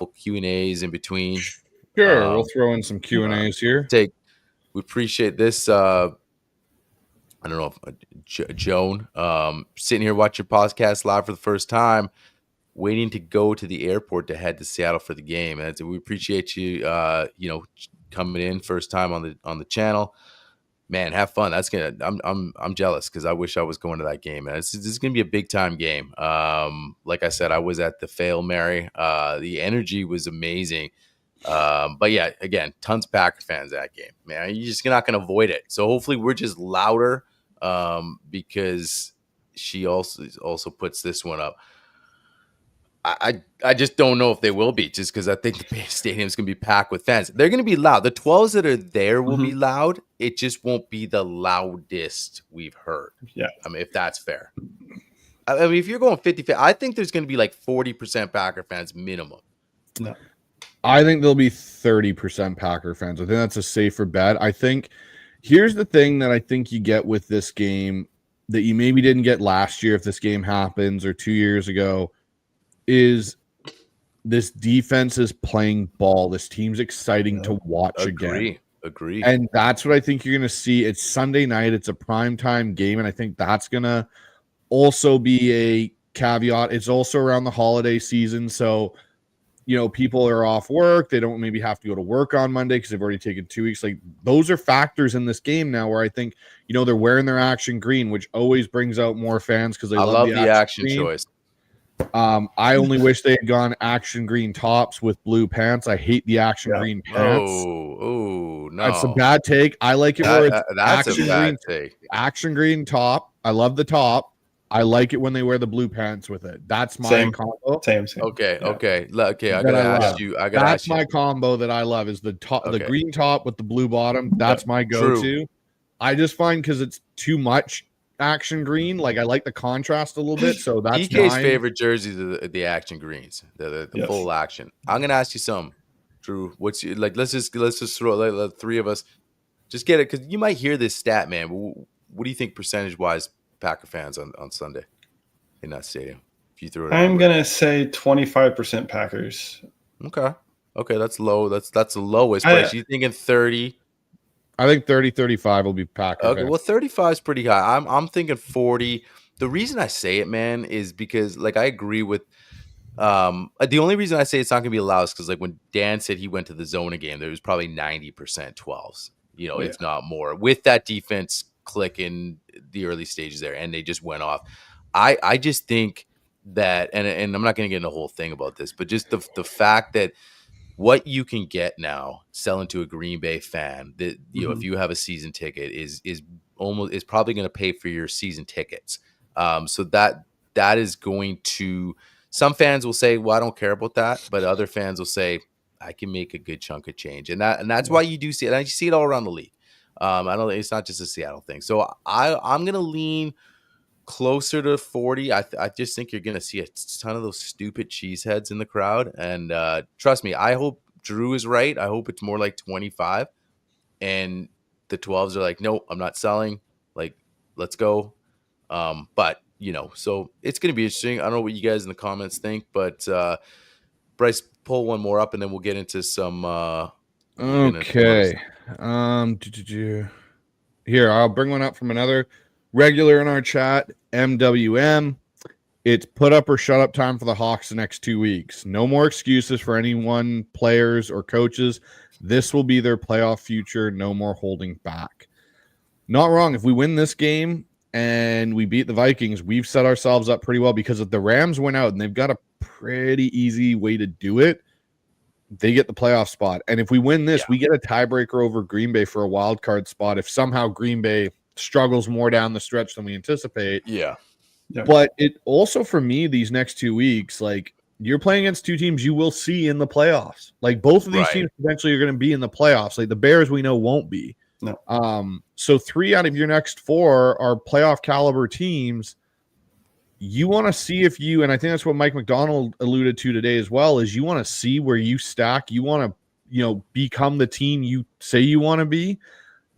Speaker 1: Q&As in between,
Speaker 10: sure, we'll throw in some Q&As here.
Speaker 1: We appreciate this. I don't know if Joan sitting here watching your podcast live for the first time, waiting to go to the airport to head to Seattle for the game. And we appreciate you, coming in first time on the channel. Man, have fun. I'm jealous because I wish I was going to that game. Man, this is gonna be a big time game. Like I said, I was at the Fail Mary. The energy was amazing. But yeah, again, tons of Packer fans at that game. Man, you're just not gonna avoid it. So hopefully we're just louder because she also puts this one up. I just don't know if they will be, just because I think the stadium's going to be packed with fans. They're going to be loud. The 12s that are there will be loud. It just won't be the loudest we've heard.
Speaker 9: Yeah.
Speaker 1: I mean, if that's fair. I mean, if you're going 50, I think there's going to be like 40% Packer fans minimum.
Speaker 9: No.
Speaker 10: I think there'll be 30% Packer fans. I think that's a safer bet. I think here's the thing that I think you get with this game that you maybe didn't get last year if this game happens or 2 years ago. Is this defense is playing ball. This team's exciting to watch again.
Speaker 1: Agree.
Speaker 10: And that's what I think you're going to see. It's Sunday night. It's a primetime game, and I think that's going to also be a caveat. It's also around the holiday season, so people are off work. They don't maybe have to go to work on Monday because they've already taken 2 weeks. Like, those are factors in this game now where I think, they're wearing their action green, which always brings out more fans because I love the action
Speaker 1: choice.
Speaker 10: I only wish they had gone action green tops with blue pants. I hate the action green pants.
Speaker 1: Oh, no.
Speaker 10: That's a bad take. I like it where it's
Speaker 1: that's a bad take.
Speaker 10: Action green top. I love the top. I like it when they wear the blue pants with it. That's my combo.
Speaker 9: Same.
Speaker 1: Okay. I gotta ask you.
Speaker 10: That's my combo that I love is the top, the green top with the blue bottom. That's my go-to.
Speaker 1: True.
Speaker 10: I just find because it's too much action green. Like, I like the contrast a little bit. So that's
Speaker 1: DK's favorite jerseys are the action greens, the full action. I'm gonna ask you something, Drew. What's your, like? Let's just throw the three of us just get it because you might hear this stat, man. What do you think percentage wise Packer fans on Sunday in that stadium? If you threw it,
Speaker 9: I'm gonna say 25% Packers.
Speaker 1: Okay, that's low. That's the lowest. But you thinking 30?
Speaker 10: I think 30, 35 will be Packers.
Speaker 1: Okay, well, 35 is pretty high. I'm thinking 40. The reason I say it, man, is because like I agree with. The only reason I say it's not going to be allowed is because like when Dan said he went to the zone game, there was probably 90% 12s. if not more, with that defense clicking the early stages there, and they just went off. I just think that, and I'm not going to get into the whole thing about this, but just the fact that what you can get now selling to a Green Bay fan that, if you have a season ticket is probably going to pay for your season tickets. So that is going to, some fans will say, well, I don't care about that. But other fans will say, I can make a good chunk of change. And that's why you do see it. And you see it all around the league. It's not just a Seattle thing. So I'm going to lean closer to 40. I just think you're going to see a ton of those stupid cheeseheads in the crowd. And trust me, I hope Drew is right. I hope it's more like 25. And the 12s are like, no, I'm not selling. Like, let's go. But, so it's going to be interesting. I don't know what you guys in the comments think, but Bryce, pull one more up and then we'll get into some.
Speaker 10: Okay. Here, I'll bring one up from another regular in our chat, MWM. It's put up or shut up time for the Hawks the next 2 weeks. No more excuses for anyone, players or coaches. This will be their playoff future. No more holding back. Not wrong. If we win this game and we beat the Vikings, we've set ourselves up pretty well, because if the Rams went out and they've got a pretty easy way to do it, they get the playoff spot. And if we win this, we get a tiebreaker over Green Bay for a wild card spot if somehow Green Bay struggles more down the stretch than we anticipate.
Speaker 1: Yeah.
Speaker 10: But it also, for me, these next 2 weeks, like, you're playing against two teams you will see in the playoffs. Like, both of these teams eventually are going to be in the playoffs. Like, the Bears, we know, won't be.
Speaker 9: No.
Speaker 10: So 3 out of your next 4 are playoff caliber teams. You want to see if you, and I think that's what Mike McDonald alluded to today as well, is you want to see where you stack. You want to, become the team you say you want to be.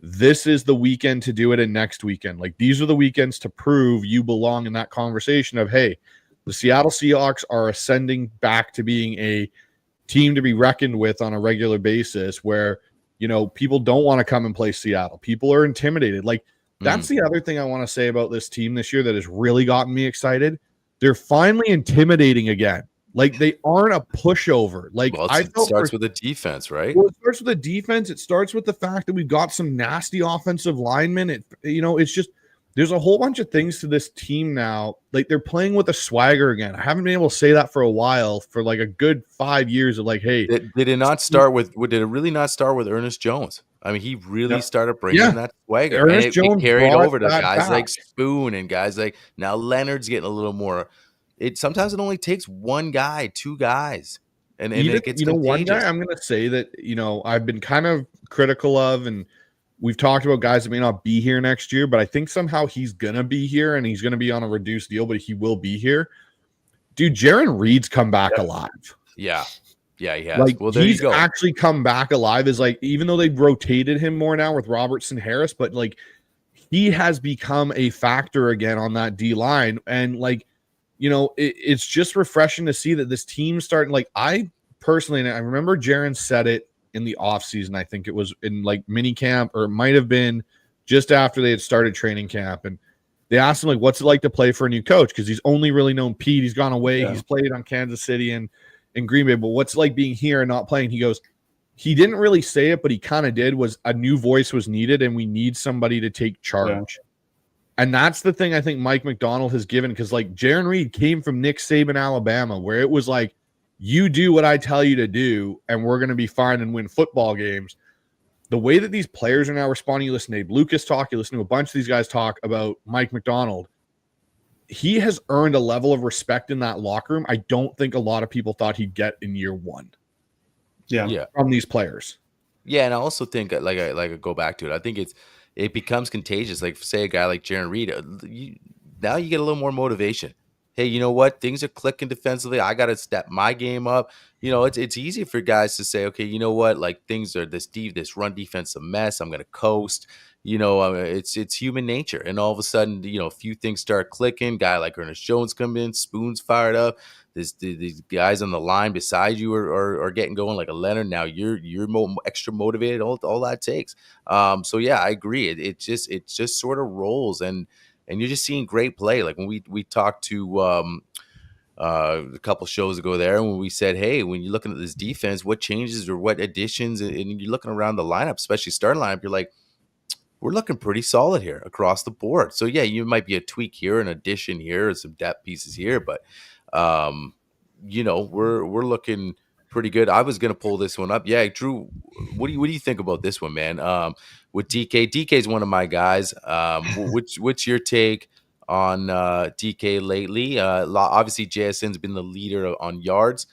Speaker 10: This is the weekend to do it, and next weekend. Like, these are the weekends to prove you belong in that conversation of, hey, the Seattle Seahawks are ascending back to being a team to be reckoned with on a regular basis, where, people don't want to come and play Seattle. People are intimidated. Like, that's the other thing I want to say about this team this year that has really gotten me excited. They're finally intimidating again. Like, they aren't a pushover. Like,
Speaker 1: it starts with the defense, right?
Speaker 10: Well, it starts with the defense. It starts with the fact that we've got some nasty offensive linemen. It's just, there's a whole bunch of things to this team now. Like, they're playing with a swagger again. I haven't been able to say that for a while, for like a good 5 years of like, hey.
Speaker 1: Did it really not start with Ernest Jones? I mean, he really started bringing that swagger.
Speaker 10: Ernest
Speaker 1: and
Speaker 10: Jones
Speaker 1: it carried over to guys
Speaker 10: back.
Speaker 1: like Spoon and guys like, now Leonard's getting a little more. Sometimes it only takes one guy, 2 guys. And it gets contagious.
Speaker 10: One guy I'm going to say that, I've been kind of critical of, and we've talked about guys that may not be here next year, but I think somehow he's going to be here, and he's going to be on a reduced deal, but he will be here. Dude, Jaron Reed's come back alive.
Speaker 1: Yeah. Yeah, he has.
Speaker 10: Like,
Speaker 1: well, there
Speaker 10: he's
Speaker 1: you go.
Speaker 10: actually come back alive. Is like, even though they've rotated him more now with Robertson Harris, but like, he has become a factor again on that D line. And like, it's just refreshing to see that this team's starting. Like, I personally, and I remember Jaron said it in the offseason. I think it was in like mini camp, or it might have been just after they had started training camp. And they asked him, like, what's it like to play for a new coach? Because he's only really known Pete. He's gone away. He's played on Kansas City and in Green Bay, but what's it like being here and not playing? He goes, he didn't really say it, but he kind of did, was a new voice was needed, and we need somebody to take charge. And that's the thing I think Mike McDonald has given, because like, Jaron Reed came from Nick Saban, Alabama, where it was like, you do what I tell you to do, and we're going to be fine and win football games. The way that these players are now responding, you listen to Abe Lucas talk, you listen to a bunch of these guys talk about Mike McDonald. He has earned a level of respect in that locker room I don't think a lot of people thought he'd get in year one.
Speaker 9: Yeah.
Speaker 10: From these players.
Speaker 1: Yeah, and I also think, like I go back to it, I think it becomes contagious. Like, say a guy like Jaron Reed, now you get a little more motivation. Hey, you know what? Things are clicking defensively. I got to step my game up. It's easy for guys to say, okay, you know what? Like, things are this run defense a mess. I'm going to coast. It's human nature. And all of a sudden, a few things start clicking. Guy like Ernest Jones come in, Spoon's fired up. These guys on the line beside you are getting going, like a Leonard. Now you're extra motivated. All that takes. So yeah, I agree. It just sort of rolls, and you're just seeing great play. Like when we talked to a couple shows ago there when we said, hey, when you're looking at this defense, what changes or what additions, and you're looking around the lineup, especially starting lineup, you're like, we're looking pretty solid here across the board. So yeah, you might be a tweak here, an addition here, or some depth pieces here, but we're looking pretty good. I was gonna pull this one up. Yeah, Drew, what do you think about this one, man? With DK, DK is one of my guys. What's your take on DK lately? Obviously, JSN's been the leader on yards.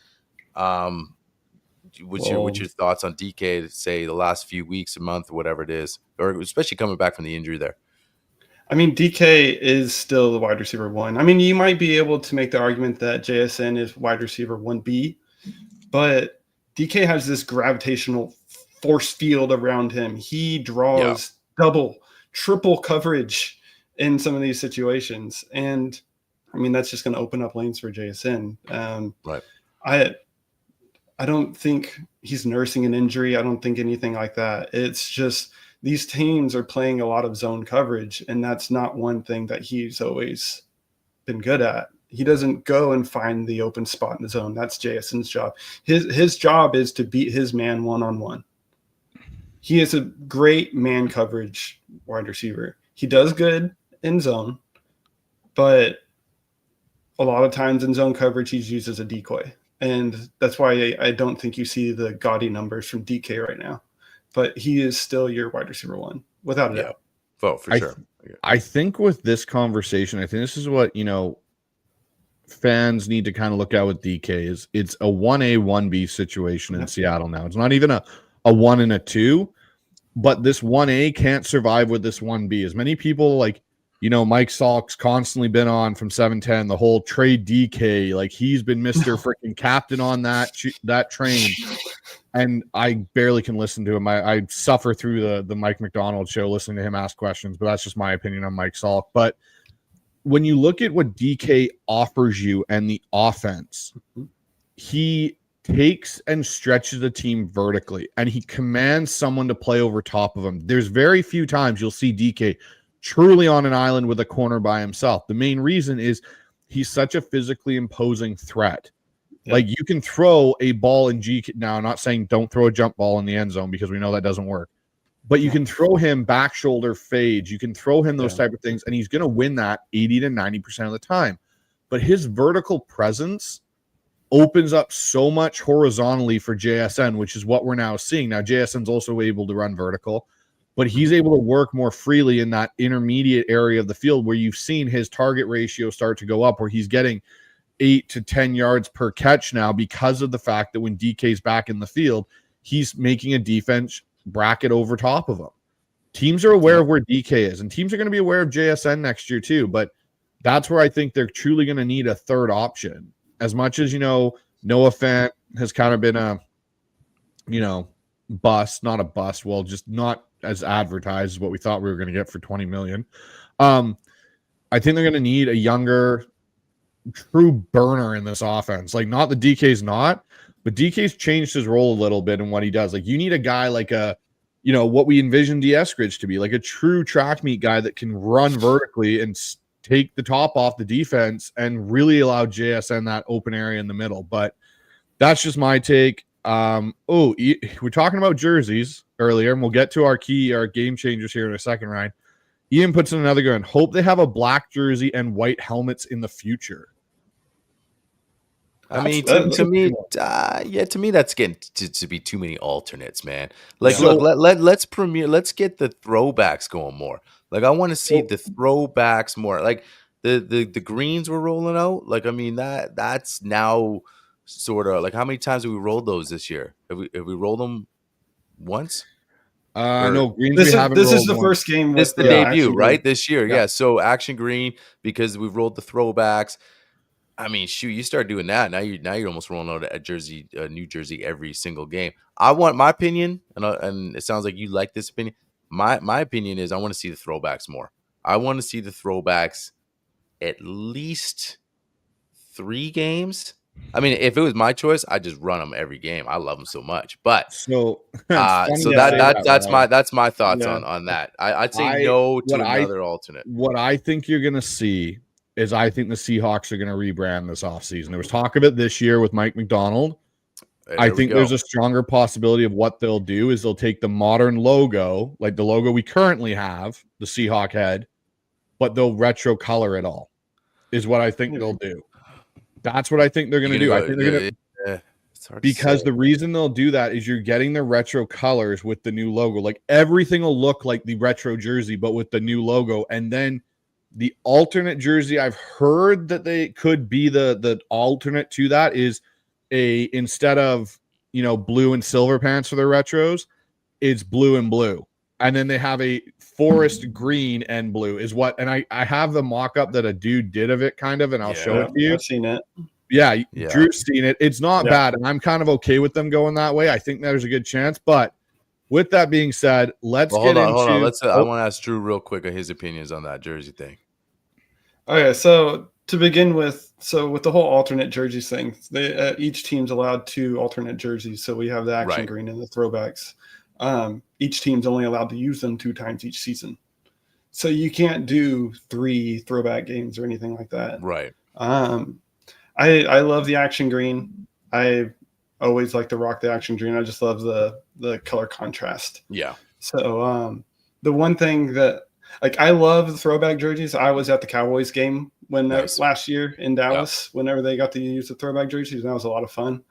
Speaker 1: What's your thoughts on DK? Say the last few weeks, a month, whatever it is, or especially coming back from the injury there.
Speaker 9: I mean, DK is still the wide receiver 1. I mean, you might be able to make the argument that JSN is wide receiver 1B, but DK has this gravitational force field around him. He draws double, triple coverage in some of these situations. And I mean, that's just going to open up lanes for JSN.
Speaker 1: Right.
Speaker 9: I don't think he's nursing an injury. I don't think anything like that. It's just these teams are playing a lot of zone coverage, and that's not one thing that he's always been good at. He doesn't go and find the open spot in the zone. That's JSN's job. His job is to beat his man one-on-one. He is a great man coverage wide receiver. He does good in zone, but a lot of times in zone coverage, he's used as a decoy. And that's why I don't think you see the gaudy numbers from DK right now. But he is still your wide receiver 1, without a doubt.
Speaker 1: Oh, for sure.
Speaker 10: I think with this conversation, I think this is what, fans need to kind of look at with DK is it's a 1A, 1B situation in Seattle now. It's not even a 1 and a 2, but this 1A can't survive with this 1B. As many people Mike Salk's constantly been on from 710, the whole trade DK, like he's been Mr. freaking captain on that train. And I barely can listen to him. I suffer through the Mike McDonald show listening to him ask questions, but that's just my opinion on Mike Salk. But when you look at what DK offers you and the offense, he takes and stretches the team vertically, and he commands someone to play over top of him. There's very few times you'll see DK truly on an island with a corner by himself. The main reason is he's such a physically imposing threat. Yep. Like you can throw a ball in GK. Now, I'm not saying don't throw a jump ball in the end zone because we know that doesn't work. But you can throw him back shoulder fades. You can throw him those type of things, and he's going to win that 80 to 90% of the time. But his vertical presence opens up so much horizontally for JSN, which is what we're now seeing. Now, JSN's also able to run vertical, but he's able to work more freely in that intermediate area of the field where you've seen his target ratio start to go up, where he's getting 8 to 10 yards per catch now because of the fact that when DK's back in the field, he's making a defense bracket over top of him. Teams are aware of where DK is, and teams are going to be aware of JSN next year too, but that's where I think they're truly going to need a third option. As much as, Noah Fant has kind of been a, bust, not a bust, well, just not as advertised as what we thought we were going to get for $20 million. I think they're going to need a younger, true burner in this offense. Like, not that DK's not, but DK's changed his role a little bit in what he does. Like, you need a guy like what we envisioned Eskridge to be, like a true track meet guy that can run vertically and take the top off the defense and really allow JSN that open area in the middle. But that's just my take. We're talking about jerseys earlier, and we'll get to our game changers here in a second, Ryan. Ian puts in another gun. Hope they have a black jersey and white helmets in the future.
Speaker 1: I mean, to me, that's getting to be too many alternates, man. Like, look, let's get the throwbacks going more. Like, I want to see the throwbacks more. Like, the greens we're rolling out. Like, I mean, that's now sort of like, how many times have we rolled those this year? Have we rolled them once?
Speaker 10: No, greens.
Speaker 9: This is the first game.
Speaker 1: This the debut, right? This year, yeah. So action green, because we've rolled the throwbacks. I mean, shoot, you start doing that. Now you're almost rolling out a New Jersey every single game. I want my opinion, and it sounds like you like this opinion. My opinion is I want to see the throwbacks more. I want to see the throwbacks at least 3 games. I mean, if it was my choice, I'd just run them every game. I love them so much. But that's my thoughts on that. I'd say no to another alternate.
Speaker 10: What I think you're gonna see is I think the Seahawks are going to rebrand this offseason. There was talk of it this year with Mike McDonald. I think there's a stronger possibility of what they'll do is they'll take the modern logo, like the logo we currently have, the Seahawk head, but they'll retro color it all, is what I think they'll do. That's what I think they're going to do. I think they're going to, because the reason they'll do that is you're getting the retro colors with the new logo. Like everything will look like the retro jersey, but with the new logo. And then the alternate jersey, I've heard that they could be the alternate to that is instead of, blue and silver pants for their retros, it's blue and blue. And then they have a forest green and blue is what, and I have the mock-up that a dude did of it kind of, and I'll show it to you.
Speaker 9: I've seen it.
Speaker 10: Yeah, Drew's seen it. It's not bad, and I'm kind of okay with them going that way. I think there's a good chance, but with that being said, let's get into... Hold on.
Speaker 1: I want to ask Drew real quick of his opinions on that jersey thing.
Speaker 9: Okay, so to begin with, with the whole alternate jerseys thing, each team's allowed 2 alternate jerseys. So we have the action green and the throwbacks. Each team's only allowed to use them 2 times each season. So you can't do 3 throwback games or anything like that.
Speaker 1: Right.
Speaker 9: I love the action green. I always like to rock the action green. I just love the color contrast.
Speaker 1: Yeah.
Speaker 9: So the one thing that I love the throwback jerseys. I was at the Cowboys game last year in Dallas, whenever they got to use the throwback jerseys. That was a lot of fun.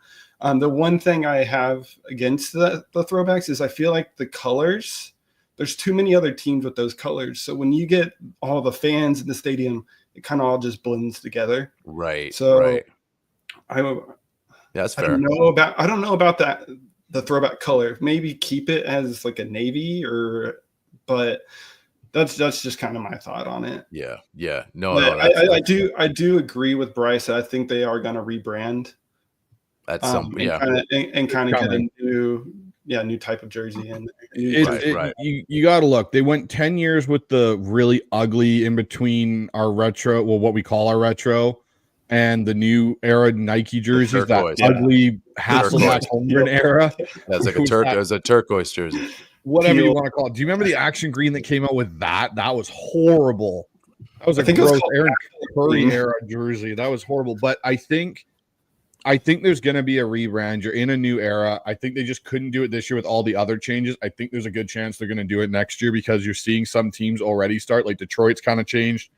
Speaker 9: The one thing I have against the throwbacks is I feel like the colors, there's too many other teams with those colors. So when you get all the fans in the stadium, it kind of all just blends together.
Speaker 1: Right.
Speaker 9: So
Speaker 1: that's fair.
Speaker 9: I don't know about that, the throwback color. Maybe keep it as like a navy but that's just kind of my thought on it.
Speaker 1: Yeah. No,
Speaker 9: I do agree with Bryce. I think they are going to rebrand.
Speaker 1: That's
Speaker 9: and kind of get a new type of jersey in.
Speaker 10: Right. You got to look. They went 10 years with the really ugly in between our retro, what we call our retro, and the new era Nike jerseys. That ugly Hasselbeck Holmgren era.
Speaker 1: That's like a turquoise jersey.
Speaker 10: Whatever you want to call it. Do you remember the action green that came out with that? That was horrible. That was a gross Aaron Curry era jersey. That was horrible. But I think there's going to be a rebrand. You're in a new era. I think they just couldn't do it this year with all the other changes. I think there's a good chance they're going to do it next year because you're seeing some teams already start. Like Detroit's kind of changed.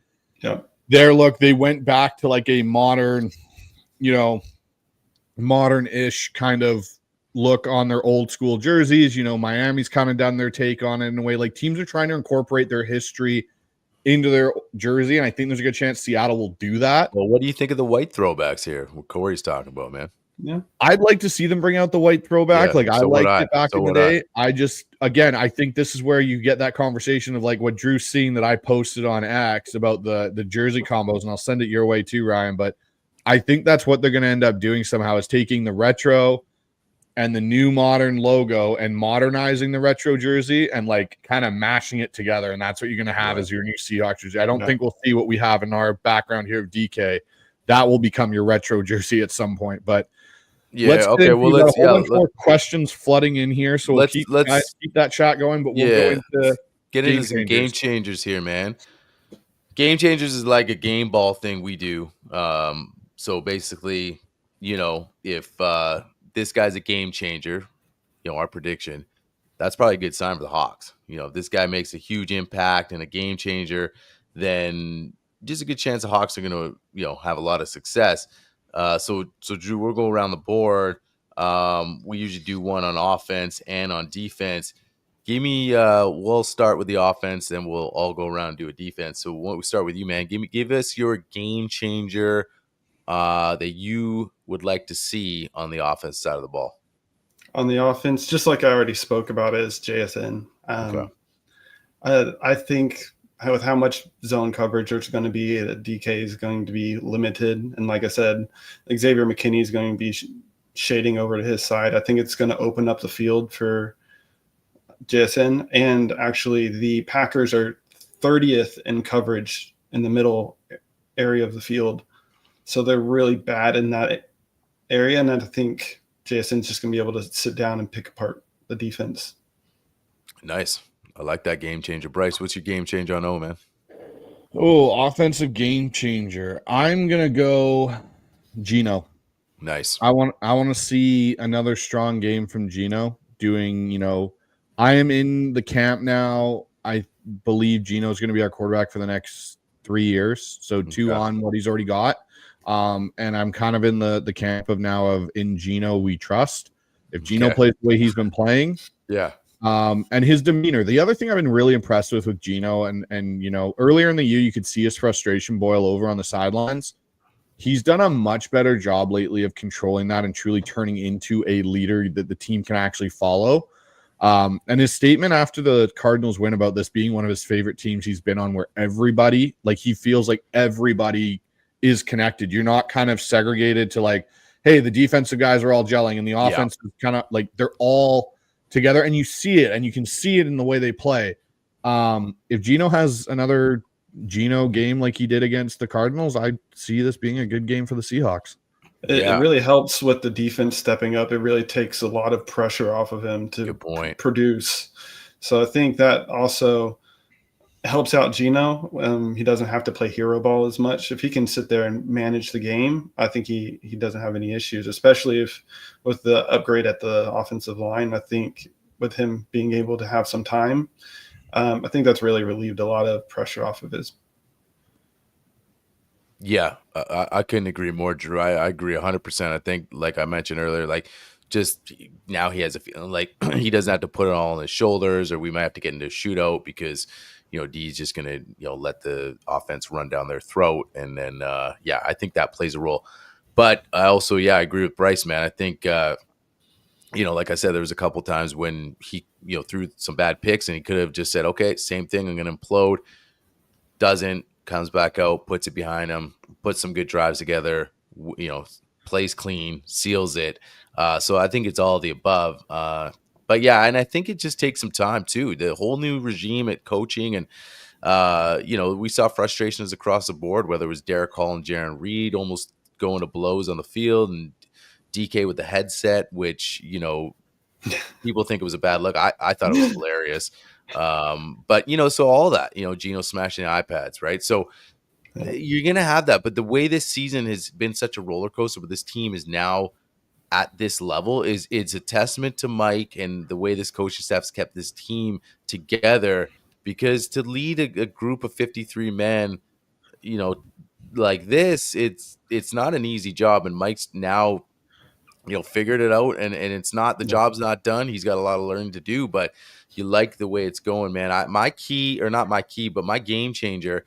Speaker 9: Yeah.
Speaker 10: They went back to like a modern, modern-ish kind of look on their old school jerseys. Miami's kind of done their take on it in a way. Like teams are trying to incorporate their history into their jersey, and I think there's a good chance Seattle will do that.
Speaker 1: Well, what do you think of the white throwbacks here? What Corey's talking about, man?
Speaker 9: Yeah,
Speaker 10: I'd like to see them bring out the white throwback. I liked it back in the day. I think this is where you get that conversation of like what Drew's seeing that I posted on X about the jersey combos, and I'll send it your way too, Ryan. But I think that's what they're going to end up doing somehow is taking the retro and the new modern logo and modernizing the retro jersey and like kind of mashing it together. And that's what you're going to have as your new Seahawks jersey. I don't think we'll see what we have in our background here of DK. That will become your retro jersey at some point. But let's more questions flooding in here. So let's keep that chat going, but we'll go into
Speaker 1: some game changers here, man. Game changers is like a game ball thing we do. So basically, if this guy's a game changer, our prediction, that's probably a good sign for the Hawks. If this guy makes a huge impact and a game changer, then just a good chance the Hawks are going to, have a lot of success. So Drew, we'll go around the board. We usually do one on offense and on defense. We'll start with the offense, then we'll all go around and do a defense. So when we start with you, man, give us your game changer that you would like to see on the offense side of the ball.
Speaker 9: On the offense, just like I already spoke about, is JSN.
Speaker 1: Okay.
Speaker 9: I think with how much zone coverage there's going to be, that DK is going to be limited. And like I said, Xavier McKinney is going to be shading over to his side. I think it's going to open up the field for JSN. And actually, the Packers are 30th in coverage in the middle area of the field. So they're really bad in that area. And I think JSN's just going to be able to sit down and pick apart the defense.
Speaker 1: Nice. I like that game changer. Bryce, what's your game changer on O, man?
Speaker 10: Oh, offensive game changer. I'm gonna go Gino.
Speaker 1: Nice.
Speaker 10: I want to see another strong game from Gino doing, I am in the camp now. I believe Gino's going to be our quarterback for the next 3 years. So 2 on what he's already got. And I'm kind of in the camp of now of in Gino we trust. If Gino plays the way he's been playing.
Speaker 1: Yeah.
Speaker 10: And his demeanor. The other thing I've been really impressed with Gino and earlier in the year you could see his frustration boil over on the sidelines. He's done a much better job lately of controlling that and truly turning into a leader that the team can actually follow. And his statement after the Cardinals win about this being one of his favorite teams he's been on, where everybody, like he feels like everybody is connected. You're not kind of segregated to like, hey, the defensive guys are all gelling and the offense is kind of like they're all together, and you see it, and you can see it in the way they play. If Gino has another Gino game like he did against the Cardinals, I see this being a good game for the Seahawks.
Speaker 9: It really helps with the defense stepping up. It really takes a lot of pressure off of him to produce. So I think that also helps out Gino. He doesn't have to play hero ball as much. If he can sit there and manage the game, I think he doesn't have any issues, especially if with the upgrade at the offensive line. I think with him being able to have some time, I think that's really relieved a lot of pressure off of his.
Speaker 1: Yeah, I couldn't agree more, Drew. I agree 100%. I think, like I mentioned earlier, like just now he has a feeling like he doesn't have to put it all on his shoulders, or we might have to get into a shootout because, D's just going to, let the offense run down their throat. And then, I think that plays a role. But I also, I agree with Bryce, man. I think, like I said, there was a couple times when he, threw some bad picks and he could have just said, okay, same thing, I'm going to implode. Doesn't, comes back out, puts it behind him, puts some good drives together, plays clean, seals it. So I think it's all the above. But yeah, and I think it just takes some time too. The whole new regime at coaching, and we saw frustrations across the board, whether it was Derek Hall and Jaron Reed almost going to blows on the field, and DK with the headset, which people think it was a bad look. I thought it was hilarious. But so all that, Gino smashing the iPads, right? So you're gonna have that. But the way this season has been such a roller coaster, but this team is now at this level, it's a testament to Mike and the way this coaching staff's kept this team together. Because to lead a group of 53 men, like this, it's not an easy job. And Mike's now figured it out, and it's not, the job's not done. He's got a lot of learning to do, but you like the way it's going, man. My game changer,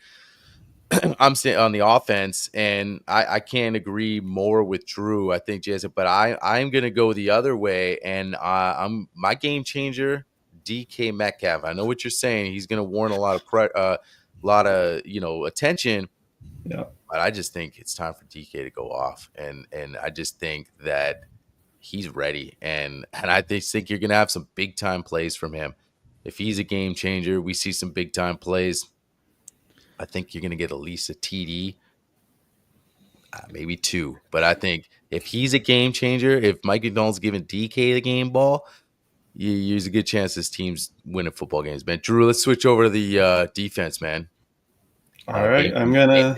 Speaker 1: I'm saying on the offense, and I can't agree more with Drew. I think Jason, but I'm gonna go the other way, and I'm my game changer, DK Metcalf. I know what you're saying. He's gonna warrant a lot of attention.
Speaker 9: Yeah.
Speaker 1: But I just think it's time for DK to go off, and I just think that he's ready, and I just think you're gonna have some big time plays from him. If he's a game changer, we see some big time plays. I think you're gonna get at least a TD, maybe 2. But I think if he's a game changer, if Mike McDonald's giving DK the game ball, there's a good chance this team's winning football games, man. Drew, let's switch over to the defense, man.
Speaker 9: All right, I'm gonna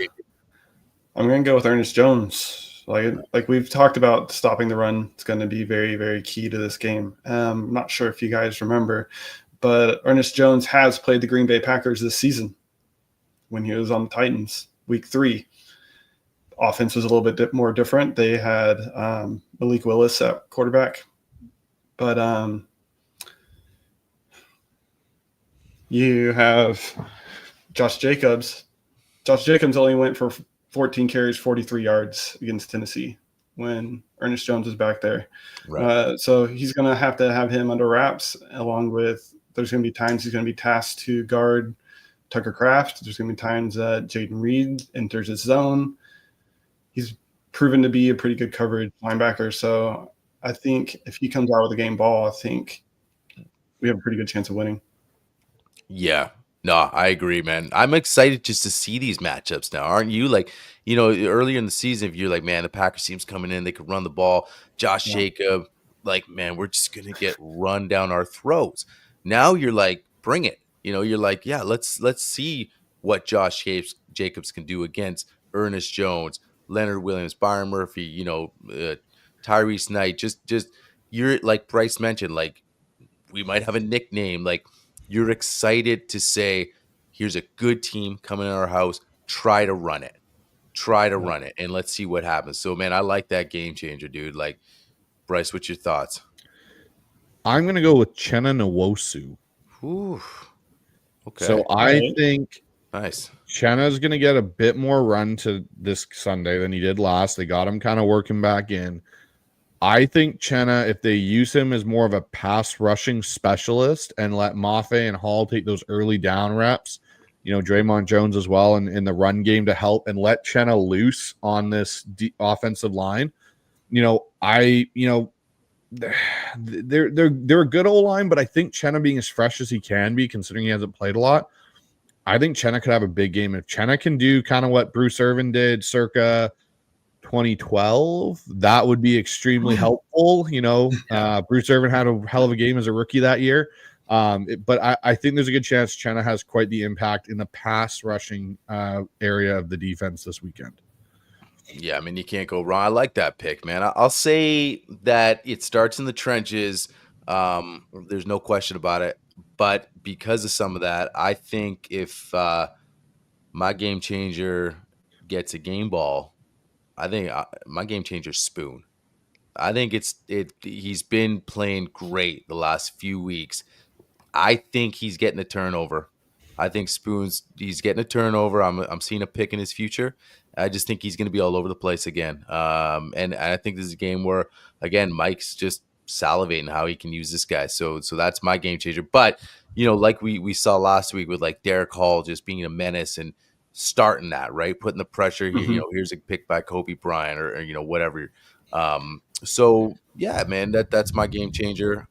Speaker 9: go with Ernest Jones. Like we've talked about, stopping the run is going to be very, very key to this game. I'm not sure if you guys remember, but Ernest Jones has played the Green Bay Packers this season when he was on the Titans, week 3. Offense was a little bit more different. They had Malik Willis at quarterback, but you have Josh Jacobs. Josh Jacobs only went for 14 carries, 43 yards against Tennessee when Ernest Jones was back there.
Speaker 1: Right.
Speaker 9: So he's going to have him under wraps, along with there's going to be times he's going to be tasked to guard Tucker Kraft. There's going to be times that Jaden Reed enters his zone. He's proven to be a pretty good coverage linebacker. So I think if he comes out with a game ball, I think we have a pretty good chance of winning.
Speaker 1: Yeah. No, I agree, man. I'm excited just to see these matchups now. Aren't you? Like, earlier in the season, if you're like, man, the Packers team's coming in, they could run the ball. Josh Jacob, like, man, we're just going to get run down our throats. Now you're like, bring it. You're like, yeah, let's see what Josh Jacobs can do against Ernest Jones, Leonard Williams, Byron Murphy, Tyrese Knight. Just you're like Bryce mentioned, like we might have a nickname. Like you're excited to say, here's a good team coming in our house. Try to run it. And let's see what happens. So, man, I like that game changer, dude. Like, Bryce, what's your thoughts?
Speaker 10: I'm going to go with Chenna Nwosu.
Speaker 1: Ooh. Okay.
Speaker 10: So I think
Speaker 1: nice.
Speaker 10: Chenna is going to get a bit more run to this Sunday than he did last. They got him kind of working back in. I think Chenna, if they use him as more of a pass rushing specialist and let Mafe and Hall take those early down reps, Draymond Jones as well in the run game to help and let Chenna loose on this offensive line. They're a good O-line, but I think Chenna being as fresh as he can be, considering he hasn't played a lot, I think Chenna could have a big game. If Chenna can do kind of what Bruce Irvin did circa 2012, that would be extremely helpful. Bruce Irvin had a hell of a game as a rookie that year. But I think there's a good chance Chenna has quite the impact in the pass rushing area of the defense this weekend.
Speaker 1: Yeah, I mean, you can't go wrong. I like that pick, man. I'll say that it starts in the trenches. There's no question about it. But because of some of that, I think if my game changer gets a game ball, I think my game changer is Spoon. I think he's been playing great the last few weeks. I think he's getting a turnover. I think he's getting a turnover. I'm seeing a pick in his future. I just think he's going to be all over the place again. And I think this is a game where, again, Mike's just salivating how he can use this guy. So that's my game changer. But, like we saw last week with like Derek Hall just being a menace and starting that, right? Putting the pressure here, here's a pick by Kobe Bryant or whatever. So yeah, man, that's my game changer.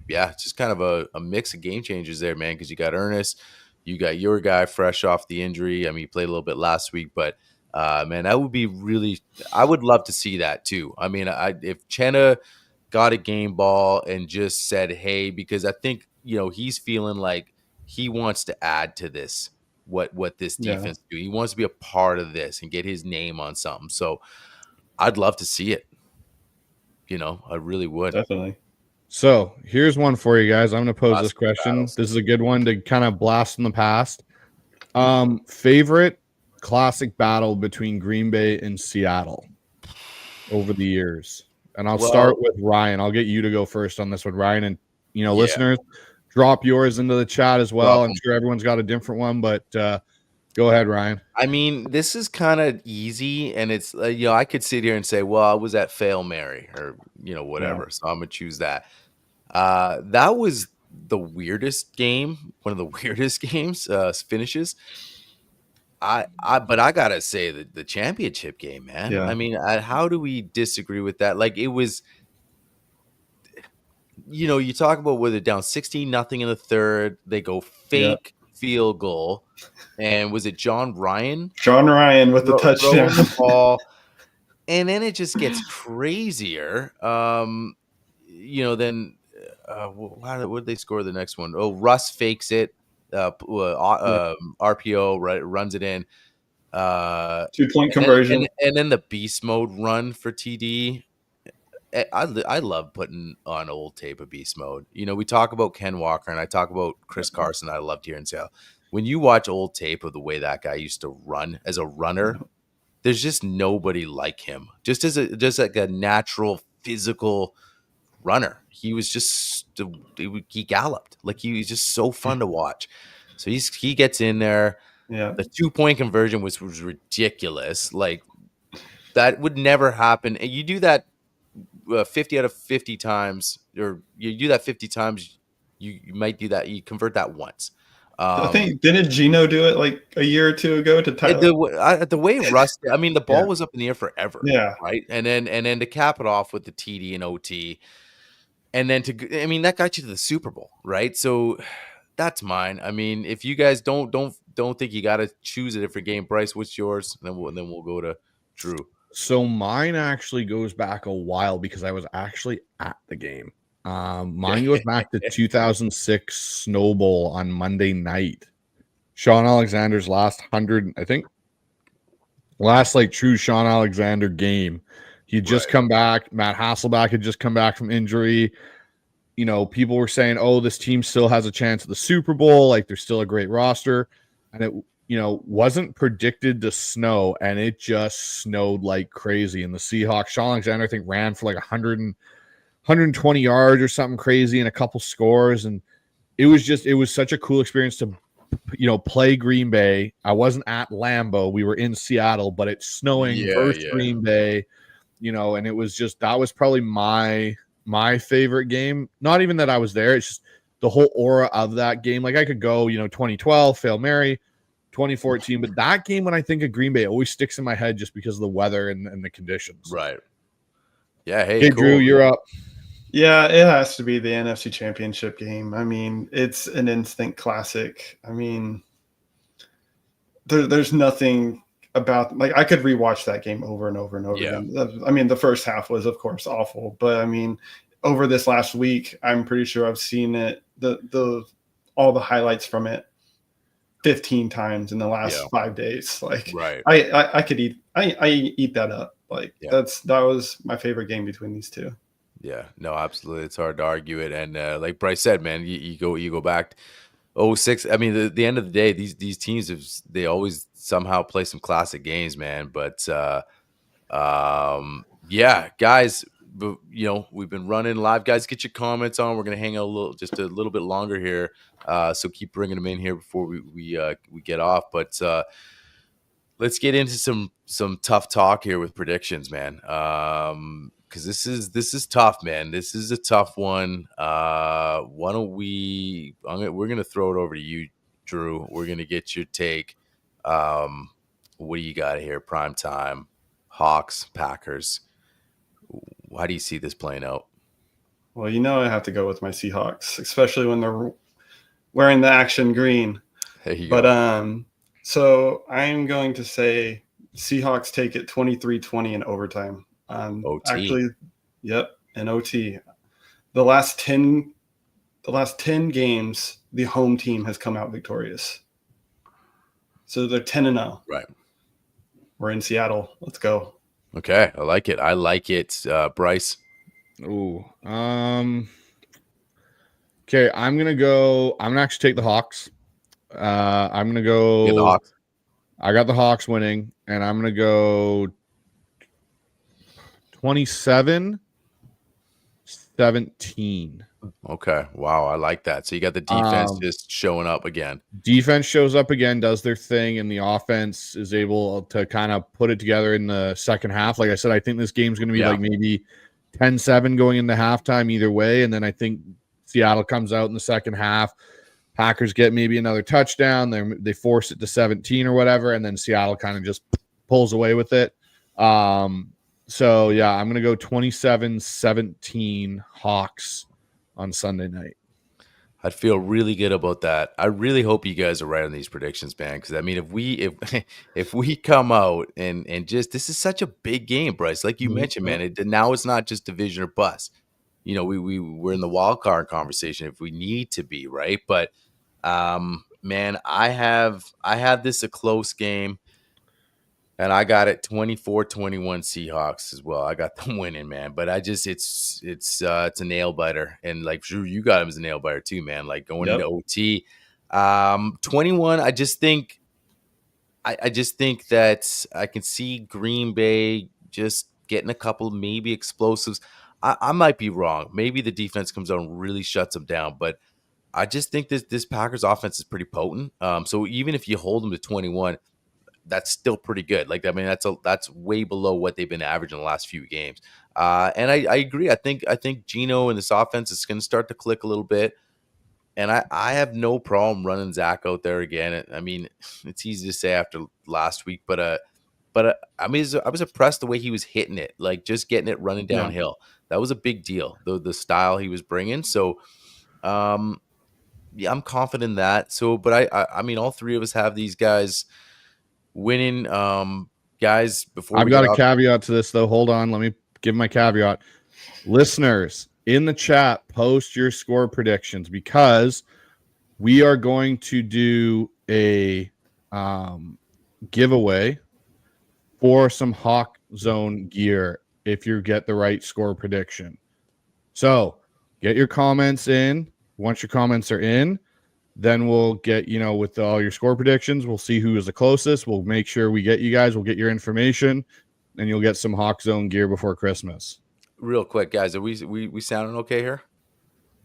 Speaker 1: Yeah, it's just kind of a mix of game changers there, man, because you got Ernest, you got your guy fresh off the injury. I mean, he played a little bit last week, but man, that would be really – I would love to see that too. I mean, if Chenna got a game ball and just said, hey, because I think, he's feeling like he wants to add to this, what this defense do. He wants to be a part of this and get his name on something. So I'd love to see it. I really would.
Speaker 9: Definitely.
Speaker 10: So here's one for you guys. I'm going to pose this question. This is a good one to kind of blast in the past. Favorite classic battle between Green Bay and Seattle over the years. And I'll start with Ryan. I'll get you to go first on this one, Ryan. And, listeners, drop yours into the chat as well. I'm sure everyone's got a different one, but go ahead, Ryan.
Speaker 1: I mean, this is kind of easy, and it's I could sit here and say, well, I was at Fail Mary or whatever, so I'm gonna choose that. That was the weirdest game, one of the weirdest games finishes. But I gotta say the championship game, man.
Speaker 9: Yeah.
Speaker 1: I mean, how do we disagree with that? Like it was. You talk about where they're down 16-0 in the third. They go fake field goal. And was it John Ryan?
Speaker 9: John Ryan with the touchdown.
Speaker 1: The ball. And then it just gets crazier. Then what did they score the next one? Oh, Russ fakes it. RPO, right, runs it in.
Speaker 9: 2-point conversion.
Speaker 1: And then the beast mode run for TD. I love putting on old tape of beast mode. We talk about Ken Walker and I talk about Chris Carson. I loved here in Seattle. When you watch old tape of the way that guy used to run as a runner, there's just nobody like him. Just like a natural physical runner. He was just he galloped. Like he was just so fun to watch. So he gets in there.
Speaker 9: Yeah.
Speaker 1: The 2-point conversion was ridiculous. Like that would never happen. And you do that 50 out of 50 times, or you do that 50 times, you might do that. You convert that once.
Speaker 9: I think didn't Gino do it like a year or two ago to Tyler?
Speaker 1: The way Russ, I mean, the ball was up in the air forever.
Speaker 9: Yeah.
Speaker 1: Right. And then to cap it off with the TD and OT, and then that got you to the Super Bowl, right? So that's mine. I mean, if you guys don't think you got to choose a different game, Bryce, what's yours? And then we'll go to Drew.
Speaker 10: So mine actually goes back a while because I was actually at the game. Mine goes back to 2006 Snow Bowl on Monday night. Sean Alexander's last 100, I think, last like true Sean Alexander game. He'd just come back. Matt Hasselbeck had just come back from injury. You know, people were saying, oh, this team still has a chance at the Super Bowl. Like, they're still a great roster. And it, you know, wasn't predicted to snow, and it just snowed like crazy. And the Seahawks, Sean Alexander, I think, ran for like 120 yards or something crazy and a couple scores. And it was such a cool experience to, you know, play Green Bay. I wasn't at Lambeau. We were in Seattle, but it's snowing versus Green Bay, you know, and it was just, that was probably my favorite game. Not even that I was there. It's just the whole aura of that game. Like, I could go, you know, 2012, Fail Mary, 2014, but that game, when I think of Green Bay, always sticks in my head just because of the weather and the conditions.
Speaker 1: Right. Yeah. Hey,
Speaker 10: cool. Drew, you're up.
Speaker 9: Yeah, it has to be the NFC Championship game. I mean, it's an instant classic. I mean, there's nothing about, like, I could rewatch that game over and over and over again. I mean, the first half was, of course, awful, but I mean, over this last week, I'm pretty sure I've seen it, all the highlights from it 15 times in the last 5 days. Like, I could eat that up. Like, that was my favorite game between these two.
Speaker 1: Yeah, no, absolutely. It's hard to argue it. And like Bryce said, man, you go back 06. I mean, the end of the day, these teams they always somehow play some classic games, man. But yeah, guys, you know, we've been running live. Guys, get your comments on. We're gonna hang out just a little bit longer here. So keep bringing them in here before we get off. But let's get into some tough talk here with predictions, man. Because this is tough, man. This is a tough one. Why don't we're gonna throw it over to you, Drew. We're gonna get your take. What do you got here? Prime time, Hawks, Packers. How do you see this playing out?
Speaker 9: Well, you know, I have to go with my Seahawks, especially when they're wearing the action green.
Speaker 1: There you go.
Speaker 9: But so I'm going to say Seahawks take it 23-20 in overtime.
Speaker 1: OT.
Speaker 9: Actually, in OT. The last 10 games, the home team has come out victorious. So they're 10-0.
Speaker 1: Right.
Speaker 9: We're in Seattle. Let's go.
Speaker 1: Okay, I like it. Bryce.
Speaker 10: Ooh. Okay, I'm gonna actually take the Hawks. I'm gonna go
Speaker 1: the Hawks.
Speaker 10: I got the Hawks winning, and I'm gonna go 27-17.
Speaker 1: Okay. Wow, I like that. So you got the defense just showing up again.
Speaker 10: Defense shows up again, does their thing, and the offense is able to kind of put it together in the second half. Like I said, I think this game's going to be like maybe 10-7 going into halftime either way, and then I think Seattle comes out in the second half. Packers get maybe another touchdown. They force it to 17 or whatever, and then Seattle kind of just pulls away with it. So, yeah, I'm going to go 27-17 Hawks on Sunday night.
Speaker 1: I'd feel really good about that. I really hope you guys are right on these predictions, man. Because I mean, if we come out and just, this is such a big game, Bryce. Like you mentioned, man. Now it's not just division or bust. You know, we're in the wild card conversation if we need to be, right? But man, I have this a close game. And I got it 24-21 Seahawks as well. I got them winning, man. But I just it's a nail biter. And like Drew, you got him as a nail biter too, man. Like going into OT. 21, I just think that I can see Green Bay just getting a couple maybe explosives. I might be wrong. Maybe the defense comes out and really shuts them down, but I just think this Packers offense is pretty potent. So even if you hold them to 21, that's still pretty good. Like, I mean, that's way below what they've been averaging the last few games. And I agree. I think Geno and this offense is going to start to click a little bit. And I have no problem running Zach out there again. I mean, it's easy to say after last week, but I mean, I was impressed the way he was hitting it, like just getting it running downhill. That was a big deal, the style he was bringing. So, yeah, I'm confident in that. So, but I mean, all three of us have these guys winning. Guys, before
Speaker 10: I've got a caveat to this, though. Hold on. Let me give my caveat. Listeners, in the chat, post your score predictions because we are going to do a giveaway for some HawksZone gear if you get the right score prediction. So get your comments in. Once your comments are in, then we'll get, with all your score predictions, we'll see who is the closest. We'll make sure we get you guys. We'll get your information, and you'll get some HawksZone gear before Christmas.
Speaker 1: Real quick, guys, are we sounding okay here?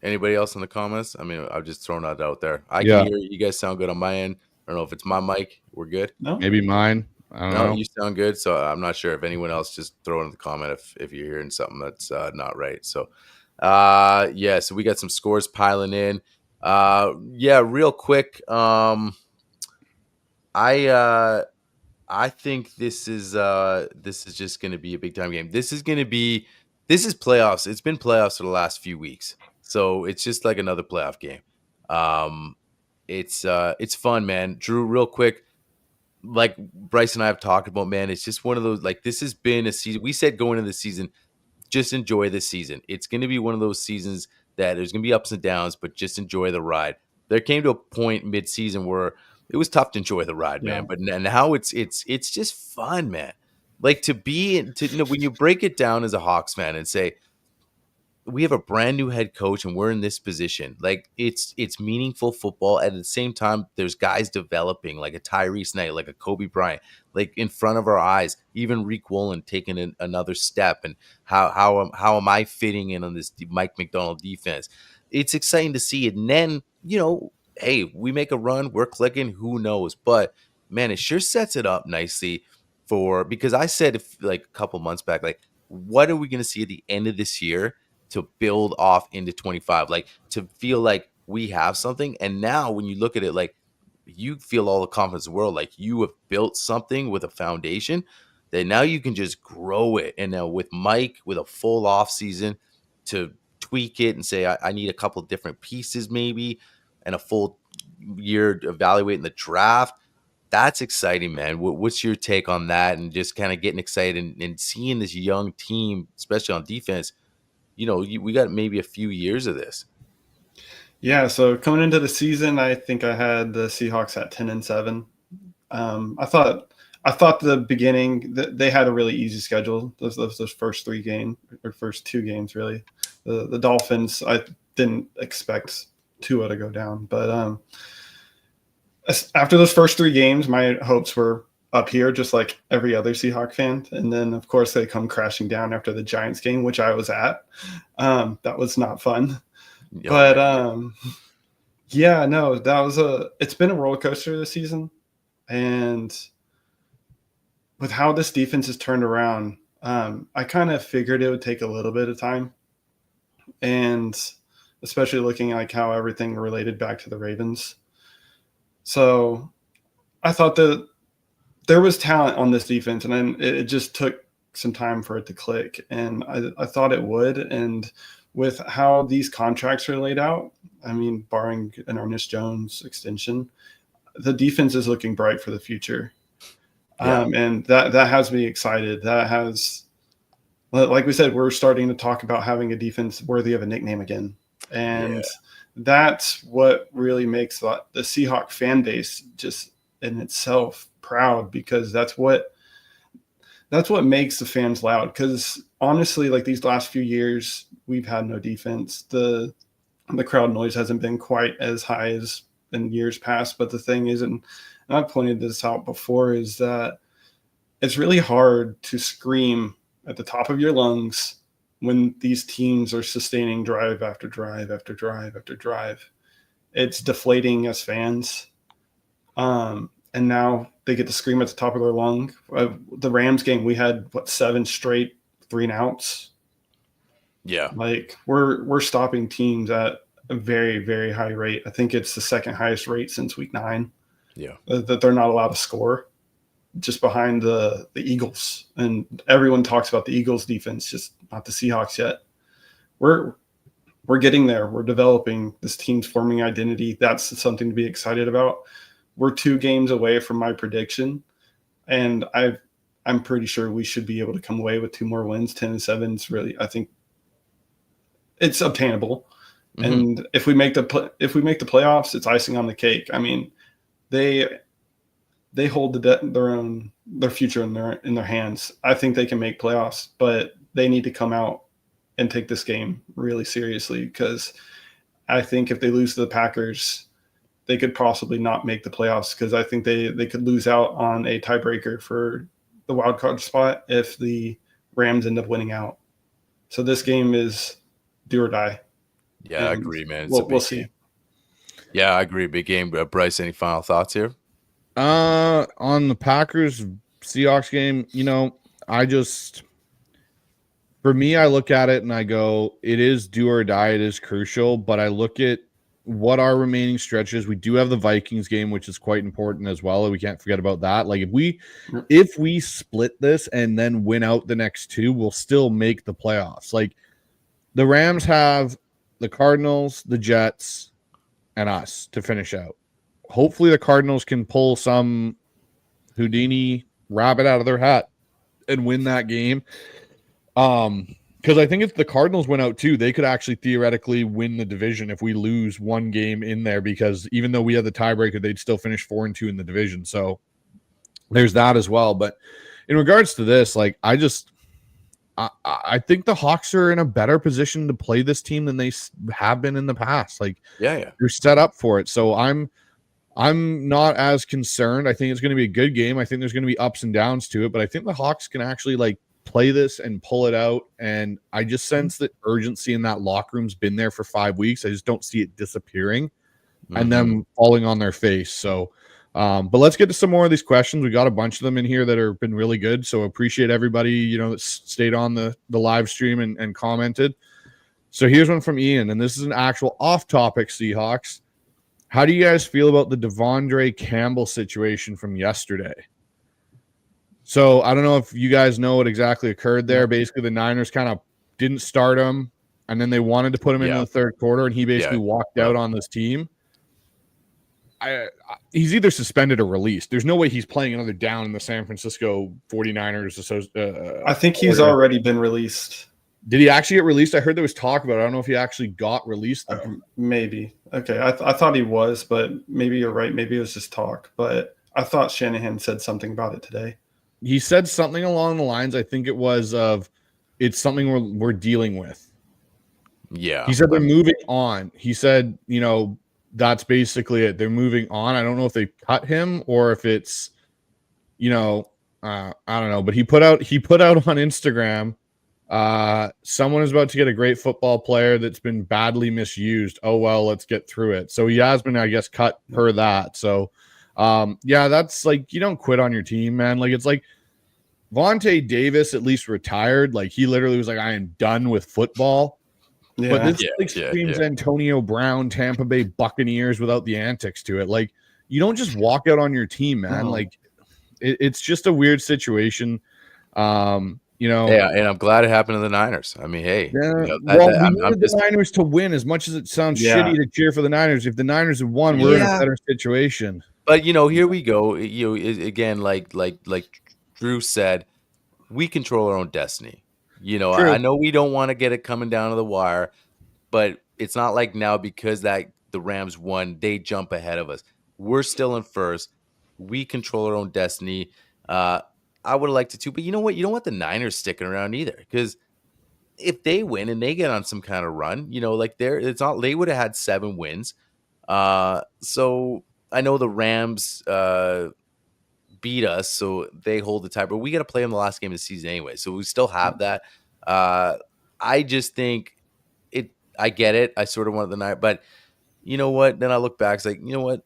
Speaker 1: Anybody else in the comments? I mean, I've just thrown that out there. I can hear you guys sound good on my end. I don't know if it's my mic. We're good.
Speaker 9: No,
Speaker 10: maybe mine. I don't know.
Speaker 1: You sound good, so I'm not sure if anyone else. Just throw it in the comment if you're hearing something that's not right. So, so we got some scores piling in. Real quick. I think this is just going to be a big time game. This is playoffs. It's been playoffs for the last few weeks, so it's just like another playoff game. It's fun, man. Drew, real quick, like Bryce and I have talked about, man, it's just one of those, like, this has been a season. We said going into the season, just enjoy this season. It's going to be one of those seasons that there's going to be ups and downs, but just enjoy the ride. There came to a point mid-season where it was tough to enjoy the ride, man. But now it's just fun, man. Like when you break it down as a Hawks fan and say, we have a brand new head coach and we're in this position. Like it's meaningful football. At the same time, there's guys developing like a Tyrese Knight, like a Kobe Bryant, like in front of our eyes, even Reek Woolen taking another step. And how am I fitting in on this Mike McDonald defense? It's exciting to see it. And then, hey, we make a run, we're clicking, who knows? But man, it sure sets it up nicely because I said like a couple months back, like, what are we going to see at the end of this year to build off into 25, like to feel like we have something? And now when you look at it, like, you feel all the confidence in the world, like you have built something with a foundation that now you can just grow it. And now with Mike, with a full off season to tweak it and say, I need a couple different pieces maybe, and a full year evaluating the draft. That's exciting, man. What's your take on that? And just kind of getting excited and seeing this young team, especially on defense, we got maybe a few years of this.
Speaker 9: Yeah, so coming into the season, I think I had the Seahawks at 10-7. I thought the beginning that they had a really easy schedule. Those first 3 games, or first 2 games, really. The Dolphins, I didn't expect Tua to go down, but after those first 3 games, my hopes were up here, just like every other Seahawk fan. And then, of course, they come crashing down after the Giants game, which I was at. That was not fun. But it's been a roller coaster this season. And with how this defense has turned around, I kind of figured it would take a little bit of time. And especially looking like how everything related back to the Ravens. So I thought that there was talent on this defense, and then it just took some time for it to click. And I thought it would. And with how these contracts are laid out, I mean, barring an Ernest Jones extension, the defense is looking bright for the future. Yeah. And that has me excited. That has, like we said, we're starting to talk about having a defense worthy of a nickname again. And that's what really makes the Seahawk fan base just in itself proud, because that's what makes the fans loud. Because honestly, like these last few years, we've had no defense. The crowd noise hasn't been quite as high as in years past. But the thing is, and I've pointed this out before, is that it's really hard to scream at the top of your lungs when these teams are sustaining drive after drive after drive after drive. It's deflating as fans. And now they get to scream at the top of their lung. The Rams game, we had 7 straight 3-and-outs.
Speaker 1: Yeah.
Speaker 9: Like we're stopping teams at a very, very high rate. I think it's the second highest rate since week 9.
Speaker 1: Yeah.
Speaker 9: That they're not allowed to score, just behind the Eagles. And everyone talks about the Eagles defense, just not the Seahawks yet. We're getting there. We're developing. This team's forming identity. That's something to be excited about. We're 2 games away from my prediction, and I'm pretty sure we should be able to come away with 2 more wins. 10-7 is really, I think, it's obtainable. Mm-hmm. And if we make the playoffs, it's icing on the cake. I mean, they hold their future in their hands. I think they can make playoffs, but they need to come out and take this game really seriously, because I think if they lose to the Packers, they could possibly not make the playoffs, because I think they could lose out on a tiebreaker for the wild card spot if the Rams end up winning out. So this game is do or die.
Speaker 1: Yeah, I agree, man.
Speaker 9: We'll see.
Speaker 1: Yeah, I agree. Big game. Bryce, any final thoughts here?
Speaker 10: On the Packers Seahawks game, for me, I look at it and I go, it is do or die. It is crucial, but I look at what our remaining stretch is. We do have the Vikings game, which is quite important as well. We can't forget about that. Like if we split this and then win out the next two, we'll still make the playoffs. Like the Rams have the Cardinals, the Jets, and us to finish out. Hopefully the Cardinals can pull some Houdini rabbit out of their hat and win that game. Because I think if the Cardinals went out too, they could actually theoretically win the division if we lose one game in there, because even though we have the tiebreaker, they'd still finish 4-2 in the division. So there's that as well. But in regards to this, like I think the Hawks are in a better position to play this team than they have been in the past. Like,
Speaker 1: yeah,
Speaker 10: you're set up for it. So I'm not as concerned. I think it's going to be a good game. I think there's going to be ups and downs to it, but I think the Hawks can actually like play this and pull it out. And I just sense that urgency in that locker room's been there for 5 weeks. I just don't see it disappearing and them falling on their face. So, but let's get to some more of these questions. We got a bunch of them in here that have been really good. So appreciate everybody, that stayed on the live stream and commented. So here's one from Ian, and this is an actual off-topic Seahawks. How do you guys feel about the Devondre Campbell situation from yesterday? So I don't know if you guys know what exactly occurred there. Basically, the Niners kind of didn't start him, and then they wanted to put him into the third quarter, and he basically walked out on this team. He's either suspended or released. There's no way he's playing another down in the San Francisco 49ers.
Speaker 9: I think he's already been released.
Speaker 10: Did he actually get released? I heard there was talk about it. I don't know if he actually got released.
Speaker 9: Maybe. Okay. I thought he was, but maybe you're right. Maybe it was just talk. But I thought Shanahan said something about it today.
Speaker 10: He said something along the lines, I think it was of, it's something we're dealing with.
Speaker 1: Yeah.
Speaker 10: He said they're moving on. He said, that's basically it. They're moving on. I don't know if they cut him or if it's, I don't know. But he put out on Instagram, someone is about to get a great football player that's been badly misused. Oh, well, let's get through it. So he has been, I guess, cut per that. So, that's like, you don't quit on your team, man. Like, it's like Vontae Davis at least retired. Like, he literally was like, I am done with football. Yeah. But this screams Antonio Brown, Tampa Bay Buccaneers without the antics to it. Like, you don't just walk out on your team, man. Like, it's just a weird situation.
Speaker 1: Yeah, and I'm glad it happened to the Niners. I mean, hey.
Speaker 10: Yeah, we needed the Niners to win. As much as it sounds shitty to cheer for the Niners, if the Niners had won, we're in a better situation.
Speaker 1: But, here we go. Again, like Drew said, we control our own destiny. I know we don't want to get it coming down to the wire, but it's not like now because the Rams won, they jump ahead of us. We're still in first. We control our own destiny. I would have liked it too, but you know what? You don't want the Niners sticking around either, because if they win and they get on some kind of run, they would have had 7 wins. So I know the Rams beat us, so they hold the tie, but we got to play them the last game of the season anyway, so we still have that. I just think I get it. I sort of wanted the Niners, but you know what? Then I look back, it's like, you know what?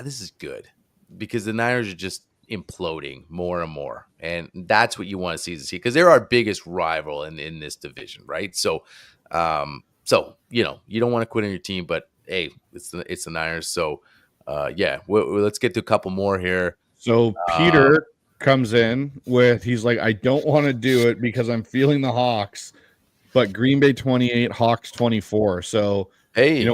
Speaker 1: This is good, because the Niners are just imploding more and more, and that's what you want to see, because they're our biggest rival in this division, right? So you don't want to quit on your team, but hey, it's the Niners. So let's get to a couple more here.
Speaker 10: So Peter comes in with, he's like, I don't want to do it because I'm feeling the Hawks, but Green Bay 28, Hawks 24. So
Speaker 1: hey,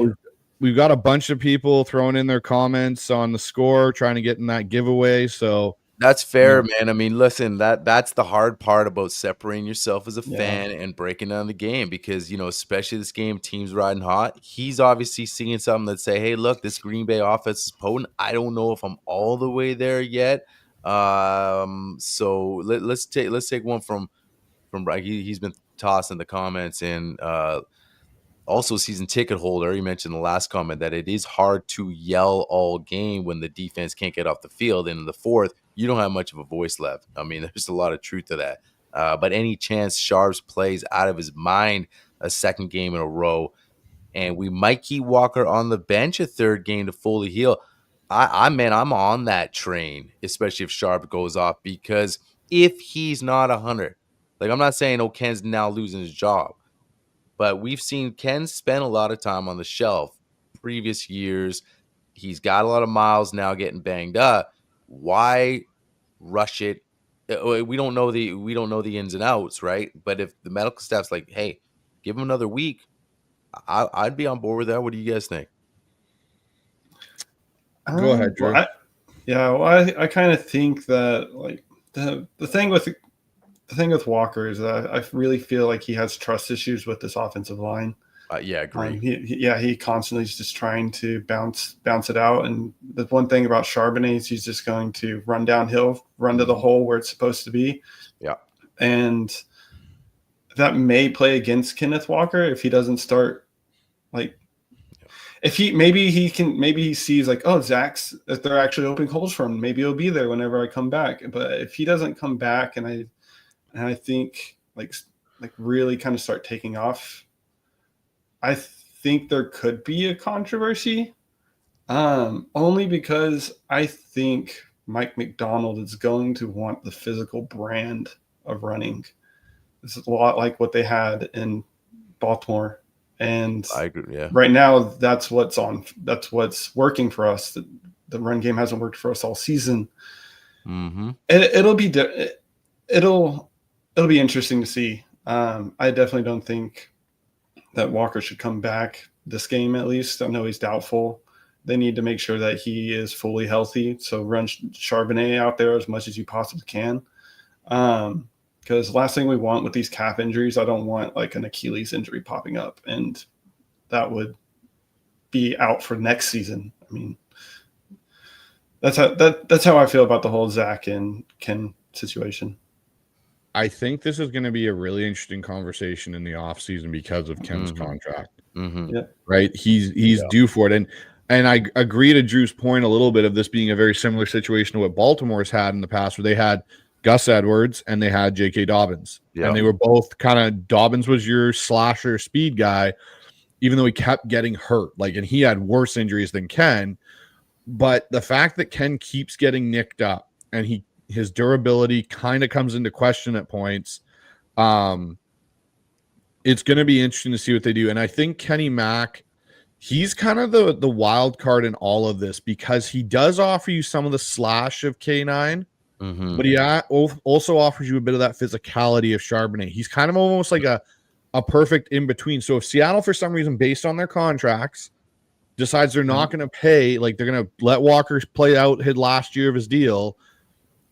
Speaker 10: we've got a bunch of people throwing in their comments on the score, trying to get in that giveaway. So
Speaker 1: That's fair, man. I mean, listen, that's the hard part about separating yourself as a fan and breaking down the game because, especially this game, teams riding hot. He's obviously seeing something that say, hey, look, this Green Bay offense is potent. I don't know if I'm all the way there yet. So let's take one from Brian. He's been tossing the comments in. Also, season ticket holder, he mentioned in the last comment that it is hard to yell all game when the defense can't get off the field. And in the fourth, you don't have much of a voice left. I mean, there's a lot of truth to that. But any chance Sharps plays out of his mind a second game in a row, and we might keep Walker on the bench a third game to fully heal. I'm on that train, especially if Sharp goes off, because if he's not 100, like I'm not saying Ken's now losing his job, but we've seen Ken spend a lot of time on the shelf previous years. He's got a lot of miles now getting banged up. Why rush it? We don't know the ins and outs, right? But if the medical staff's like, hey, give him another week, I'd be on board with that. What do you guys think?
Speaker 10: Go ahead, Drew.
Speaker 9: I kind of think that like the thing with Walker is that I really feel like he has trust issues with this offensive line.
Speaker 1: Agree.
Speaker 9: He constantly is just trying to bounce it out. And the one thing about Charbonnet is he's just going to run downhill, run to the hole where it's supposed to be.
Speaker 1: Yeah.
Speaker 9: And that may play against Kenneth Walker if he doesn't start like if he sees like, oh, if they're actually opening holes for him, maybe he'll be there whenever I come back. But if he doesn't come back and I think like really kind of start taking off, I think there could be a controversy, only because I think Mike McDonald is going to want the physical brand of running. This is a lot like what they had in Baltimore, and
Speaker 1: I agree. Yeah.
Speaker 9: Right now, that's what's working for us. The run game hasn't worked for us all season.
Speaker 1: Mm-hmm.
Speaker 9: It'll be interesting to see. I definitely don't think that Walker should come back this game, at least. I know he's doubtful. They need to make sure that he is fully healthy. So run Charbonnet out there as much as you possibly can. Because the last thing we want with these calf injuries, I don't want like an Achilles injury popping up, and that would be out for next season. I mean, that's how I feel about the whole Zach and Ken situation.
Speaker 10: I think this is going to be a really interesting conversation in the offseason because of Ken's contract.
Speaker 1: Mm-hmm.
Speaker 9: Yeah.
Speaker 10: Right? He's due for it. And I agree to Drew's point a little bit of this being a very similar situation to what Baltimore's had in the past, where they had Gus Edwards and they had J.K. Dobbins.
Speaker 1: Yeah.
Speaker 10: And they were both kind of, Dobbins was your slasher speed guy, even though he kept getting hurt. And he had worse injuries than Ken. But the fact that Ken keeps getting nicked up and his durability kind of comes into question at points. It's going to be interesting to see what they do. And I think Kenny Mack, he's kind of the wild card in all of this because he does offer you some of the slash of K9, but he also offers you a bit of that physicality of Charbonnet. He's kind of almost like a perfect in between. So if Seattle, for some reason, based on their contracts, decides they're not going to pay, like they're going to let Walker play out his last year of his deal,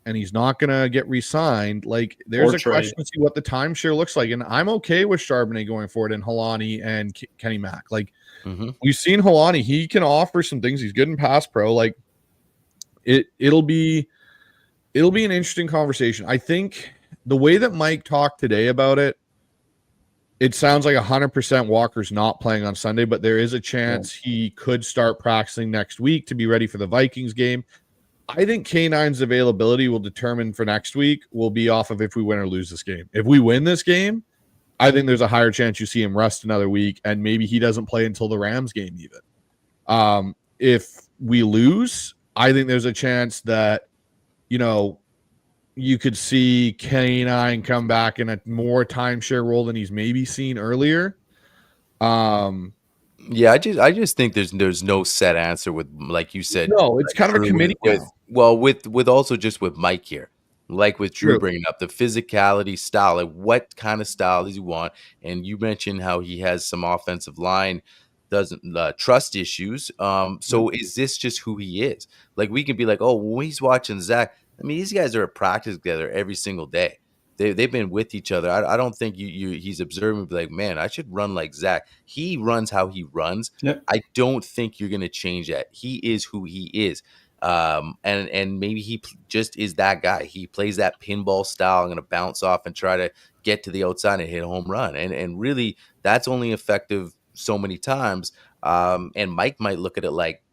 Speaker 10: and he's not going to get re-signed, like there's a question to see what the timeshare looks like. And I'm okay with Charbonnet going forward and Helani and Kenny Mack. Like we've seen Helani, he can offer some things. He's good in pass pro. Like it'll be an interesting conversation. I think the way that Mike talked today about it, it sounds like 100% Walker's not playing on Sunday, but there is a chance he could start practicing next week to be ready for the Vikings game. I think K9's availability will determine for next week will be off of if we win or lose this game. If we win this game, I think there's a higher chance you see him rest another week, and maybe he doesn't play until the Rams game even. If we lose, I think there's a chance that, you could see K9 come back in a more timeshare role than he's maybe seen earlier.
Speaker 1: Yeah, I just think there's no set answer with, like you said.
Speaker 10: No, it's kind of a committee.
Speaker 1: With also just with Mike here, like with Drew bringing up the physicality style, like what kind of style does he want? And you mentioned how he has some offensive line doesn't trust issues. So is this just who he is? Like, we can be like, oh, when he's watching Zach, I mean, these guys are at practice together every single day. They've been with each other. I don't think he's observing, be like, man, I should run like Zach. He runs how he runs.
Speaker 9: Yep.
Speaker 1: I don't think you're going to change that. He is who he is. And maybe he just is that guy. He plays that pinball style. I'm going to bounce off and try to get to the outside and hit a home run. And really, that's only effective so many times. And Mike might look at it like,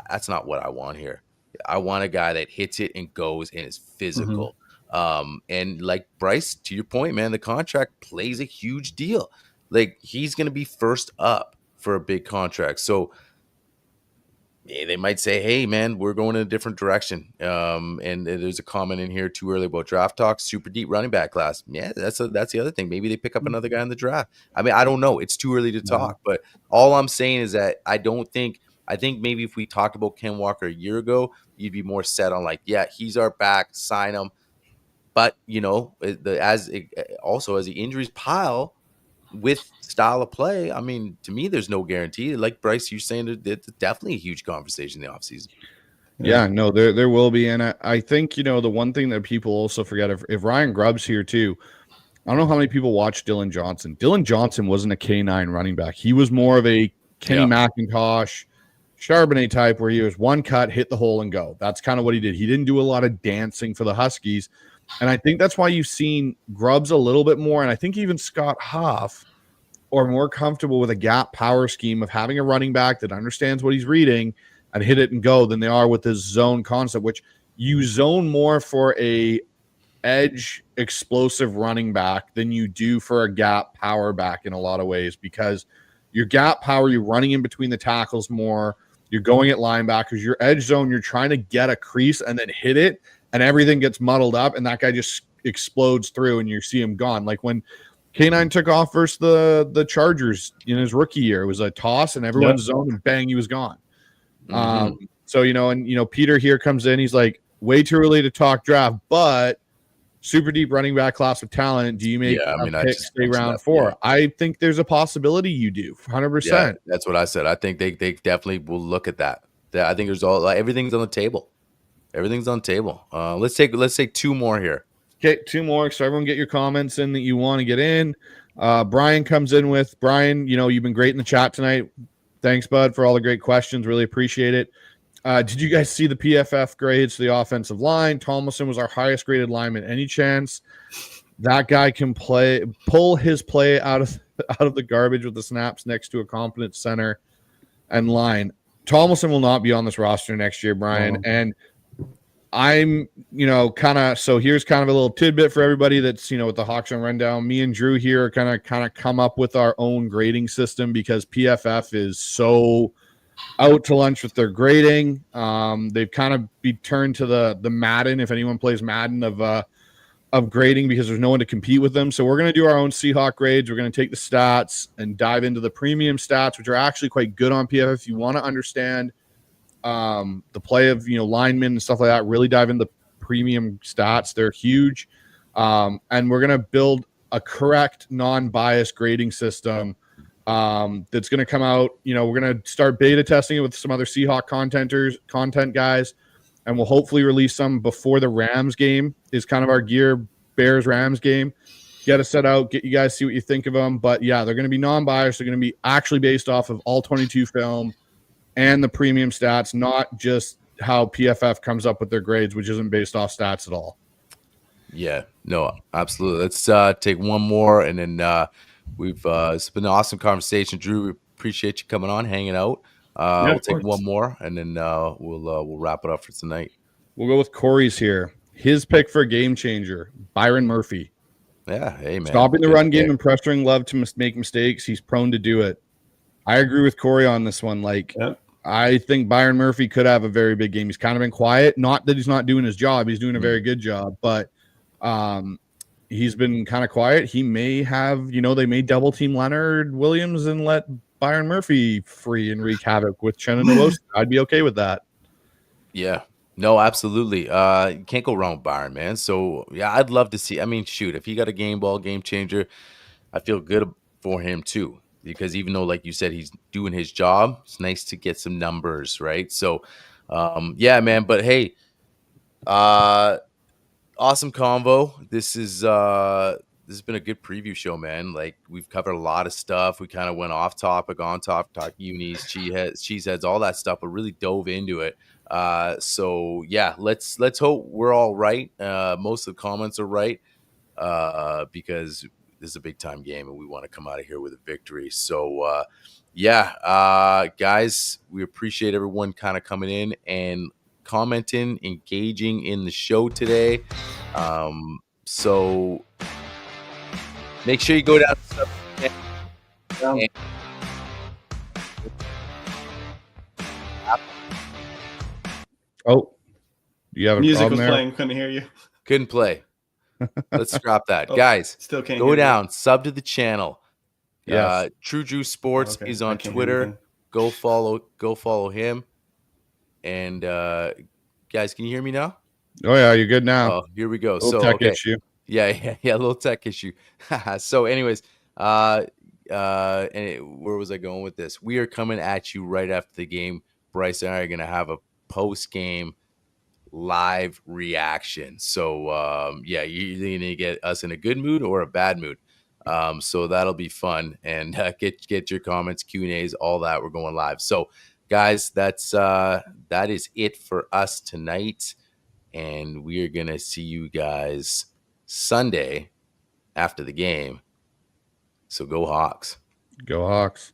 Speaker 1: that's not what I want here. I want a guy that hits it and goes and is physical. And like Bryce, to your point, man, the contract plays a huge deal. Like, he's going to be first up for a big contract. So they might say, hey, man, we're going in a different direction. And there's a comment in here too early about draft talk, super deep running back class. Yeah, that's the other thing. Maybe they pick up another guy in the draft. I mean, I don't know. It's too early to talk. But all I'm saying is that I think maybe if we talked about Ken Walker a year ago, you'd be more set on like, yeah, he's our back, sign him. But, as the injuries pile with style of play, I mean, to me, there's no guarantee. Like Bryce, you're saying, it's definitely a huge conversation in the offseason.
Speaker 10: Yeah, no, there will be. And I think, the one thing that people also forget, if Ryan Grubb's here too, I don't know how many people watch Dylan Johnson. Dylan Johnson wasn't a K9 running back. He was more of a Kenny McIntosh, Charbonnet type, where he was one cut, hit the hole, and go. That's kind of what he did. He didn't do a lot of dancing for the Huskies. And I think that's why you've seen Grubbs a little bit more. And I think even Scott Huff are more comfortable with a gap power scheme of having a running back that understands what he's reading and hit it and go than they are with this zone concept, which you zone more for a edge explosive running back than you do for a gap power back in a lot of ways, because your gap power, you're running in between the tackles more. You're going at linebackers. Your edge zone, you're trying to get a crease and then hit it, and everything gets muddled up, and that guy just explodes through, and you see him gone. Like when K9 took off versus the Chargers in his rookie year, it was a toss, and everyone's zoned, and bang, he was gone. So, Peter here comes in. He's like, way too early to talk draft, but super deep running back class of talent. Do you make a pick stay round 4? Yeah. I think there's a possibility you do, 100%.
Speaker 1: Yeah, that's what I said. I think they definitely will look at that. I think there's everything's on the table. Everything's on the table. Let's take 2 more here.
Speaker 10: Okay, 2 more. So everyone get your comments in that you want to get in. Brian comes in with, Brian, you've been great in the chat tonight. Thanks, bud, for all the great questions. Really appreciate it. Did you guys see the PFF grades for the offensive line? Tomlinson was our highest graded lineman. Any chance that guy can pull his play out of the garbage with the snaps next to a competent center and line? Tomlinson will not be on this roster next year, Brian. And I'm, so here's kind of a little tidbit for everybody that's, with the HawksZone Rundown. Me and Drew here are kind of come up with our own grading system because PFF is so out to lunch with their grading. They've kind of be turned to the Madden, if anyone plays Madden, of grading, because there's no one to compete with them. So we're going to do our own Seahawk grades. We're going to take the stats and dive into the premium stats, which are actually quite good on PFF. If you want to understand the play of linemen and stuff like that, really dive into the premium stats. They're huge. And we're going to build a correct non-biased grading system that's going to come out. We're going to start beta testing it with some other Seahawk content guys, and we'll hopefully release some before the Rams game is kind of our gear. Bears Rams game, get it set out, get you guys see what you think of them. But yeah, they're going to be non-biased. They're going to be actually based off of all 22 film and the premium stats, not just how PFF comes up with their grades, which isn't based off stats at all.
Speaker 1: Yeah, no, absolutely. Let's take one more, and then it's been an awesome conversation, Drew. We appreciate you coming on, hanging out. We'll take one more, and then we'll wrap it up for tonight.
Speaker 10: We'll go with Corey's here. His pick for a game changer, Byron Murphy.
Speaker 1: Yeah, hey man,
Speaker 10: stopping the run game and pressuring Love to make mistakes. He's prone to do it. I agree with Corey on this one. I think Byron Murphy could have a very big game. He's kind of been quiet. Not that he's not doing his job. He's doing a very good job, but he's been kind of quiet. He may have, they may double team Leonard Williams and let Byron Murphy free and wreak havoc with Chenna. I'd be okay with that.
Speaker 1: Yeah. No, absolutely. You can't go wrong with Byron, man. So, yeah, I'd love to see. I mean, shoot, if he got a game changer, I feel good for him too. because even though, like you said, he's doing his job, it's nice to get some numbers, right? So, yeah, man. But hey, awesome convo. This has been a good preview show, man. Like, we've covered a lot of stuff. We kind of went off topic, on topic, talk unis, cheeseheads, all that stuff, but really dove into it. So yeah, let's hope we're all right. Most of the comments are right, because this is a big time game and we want to come out of here with a victory. So yeah, guys, we appreciate everyone kind of coming in and commenting, engaging in the show today. So make sure you go down to
Speaker 10: Oh, you have a
Speaker 9: music
Speaker 10: problem
Speaker 9: was
Speaker 10: there?
Speaker 9: playing. Couldn't hear you.
Speaker 1: Couldn't play. Let's scrap that.
Speaker 9: Oh,
Speaker 1: guys,
Speaker 9: still can't
Speaker 1: go
Speaker 9: hear
Speaker 1: down, sub to the channel.
Speaker 10: Yes.
Speaker 1: True Juice Sports
Speaker 9: Okay,
Speaker 1: is
Speaker 9: I
Speaker 1: on
Speaker 9: can't hear
Speaker 1: Twitter.
Speaker 9: anything.
Speaker 1: Go follow him. And guys, can you hear me now?
Speaker 10: Oh yeah, you're good now.
Speaker 1: Oh, here we go.
Speaker 10: Little
Speaker 1: So
Speaker 10: tech
Speaker 1: okay.
Speaker 10: issue.
Speaker 1: Yeah, a little tech issue. So anyways, where was I going with this? We are coming at you right after the game. Bryce and I are going to have a post-game live reaction. So yeah, you're either going to get us in a good mood or a bad mood. So that'll be fun. And get your comments, Q&As, all that. We're going live. So guys, that is it for us tonight. And we are going to see you guys Sunday after the game. So go Hawks.
Speaker 10: Go Hawks.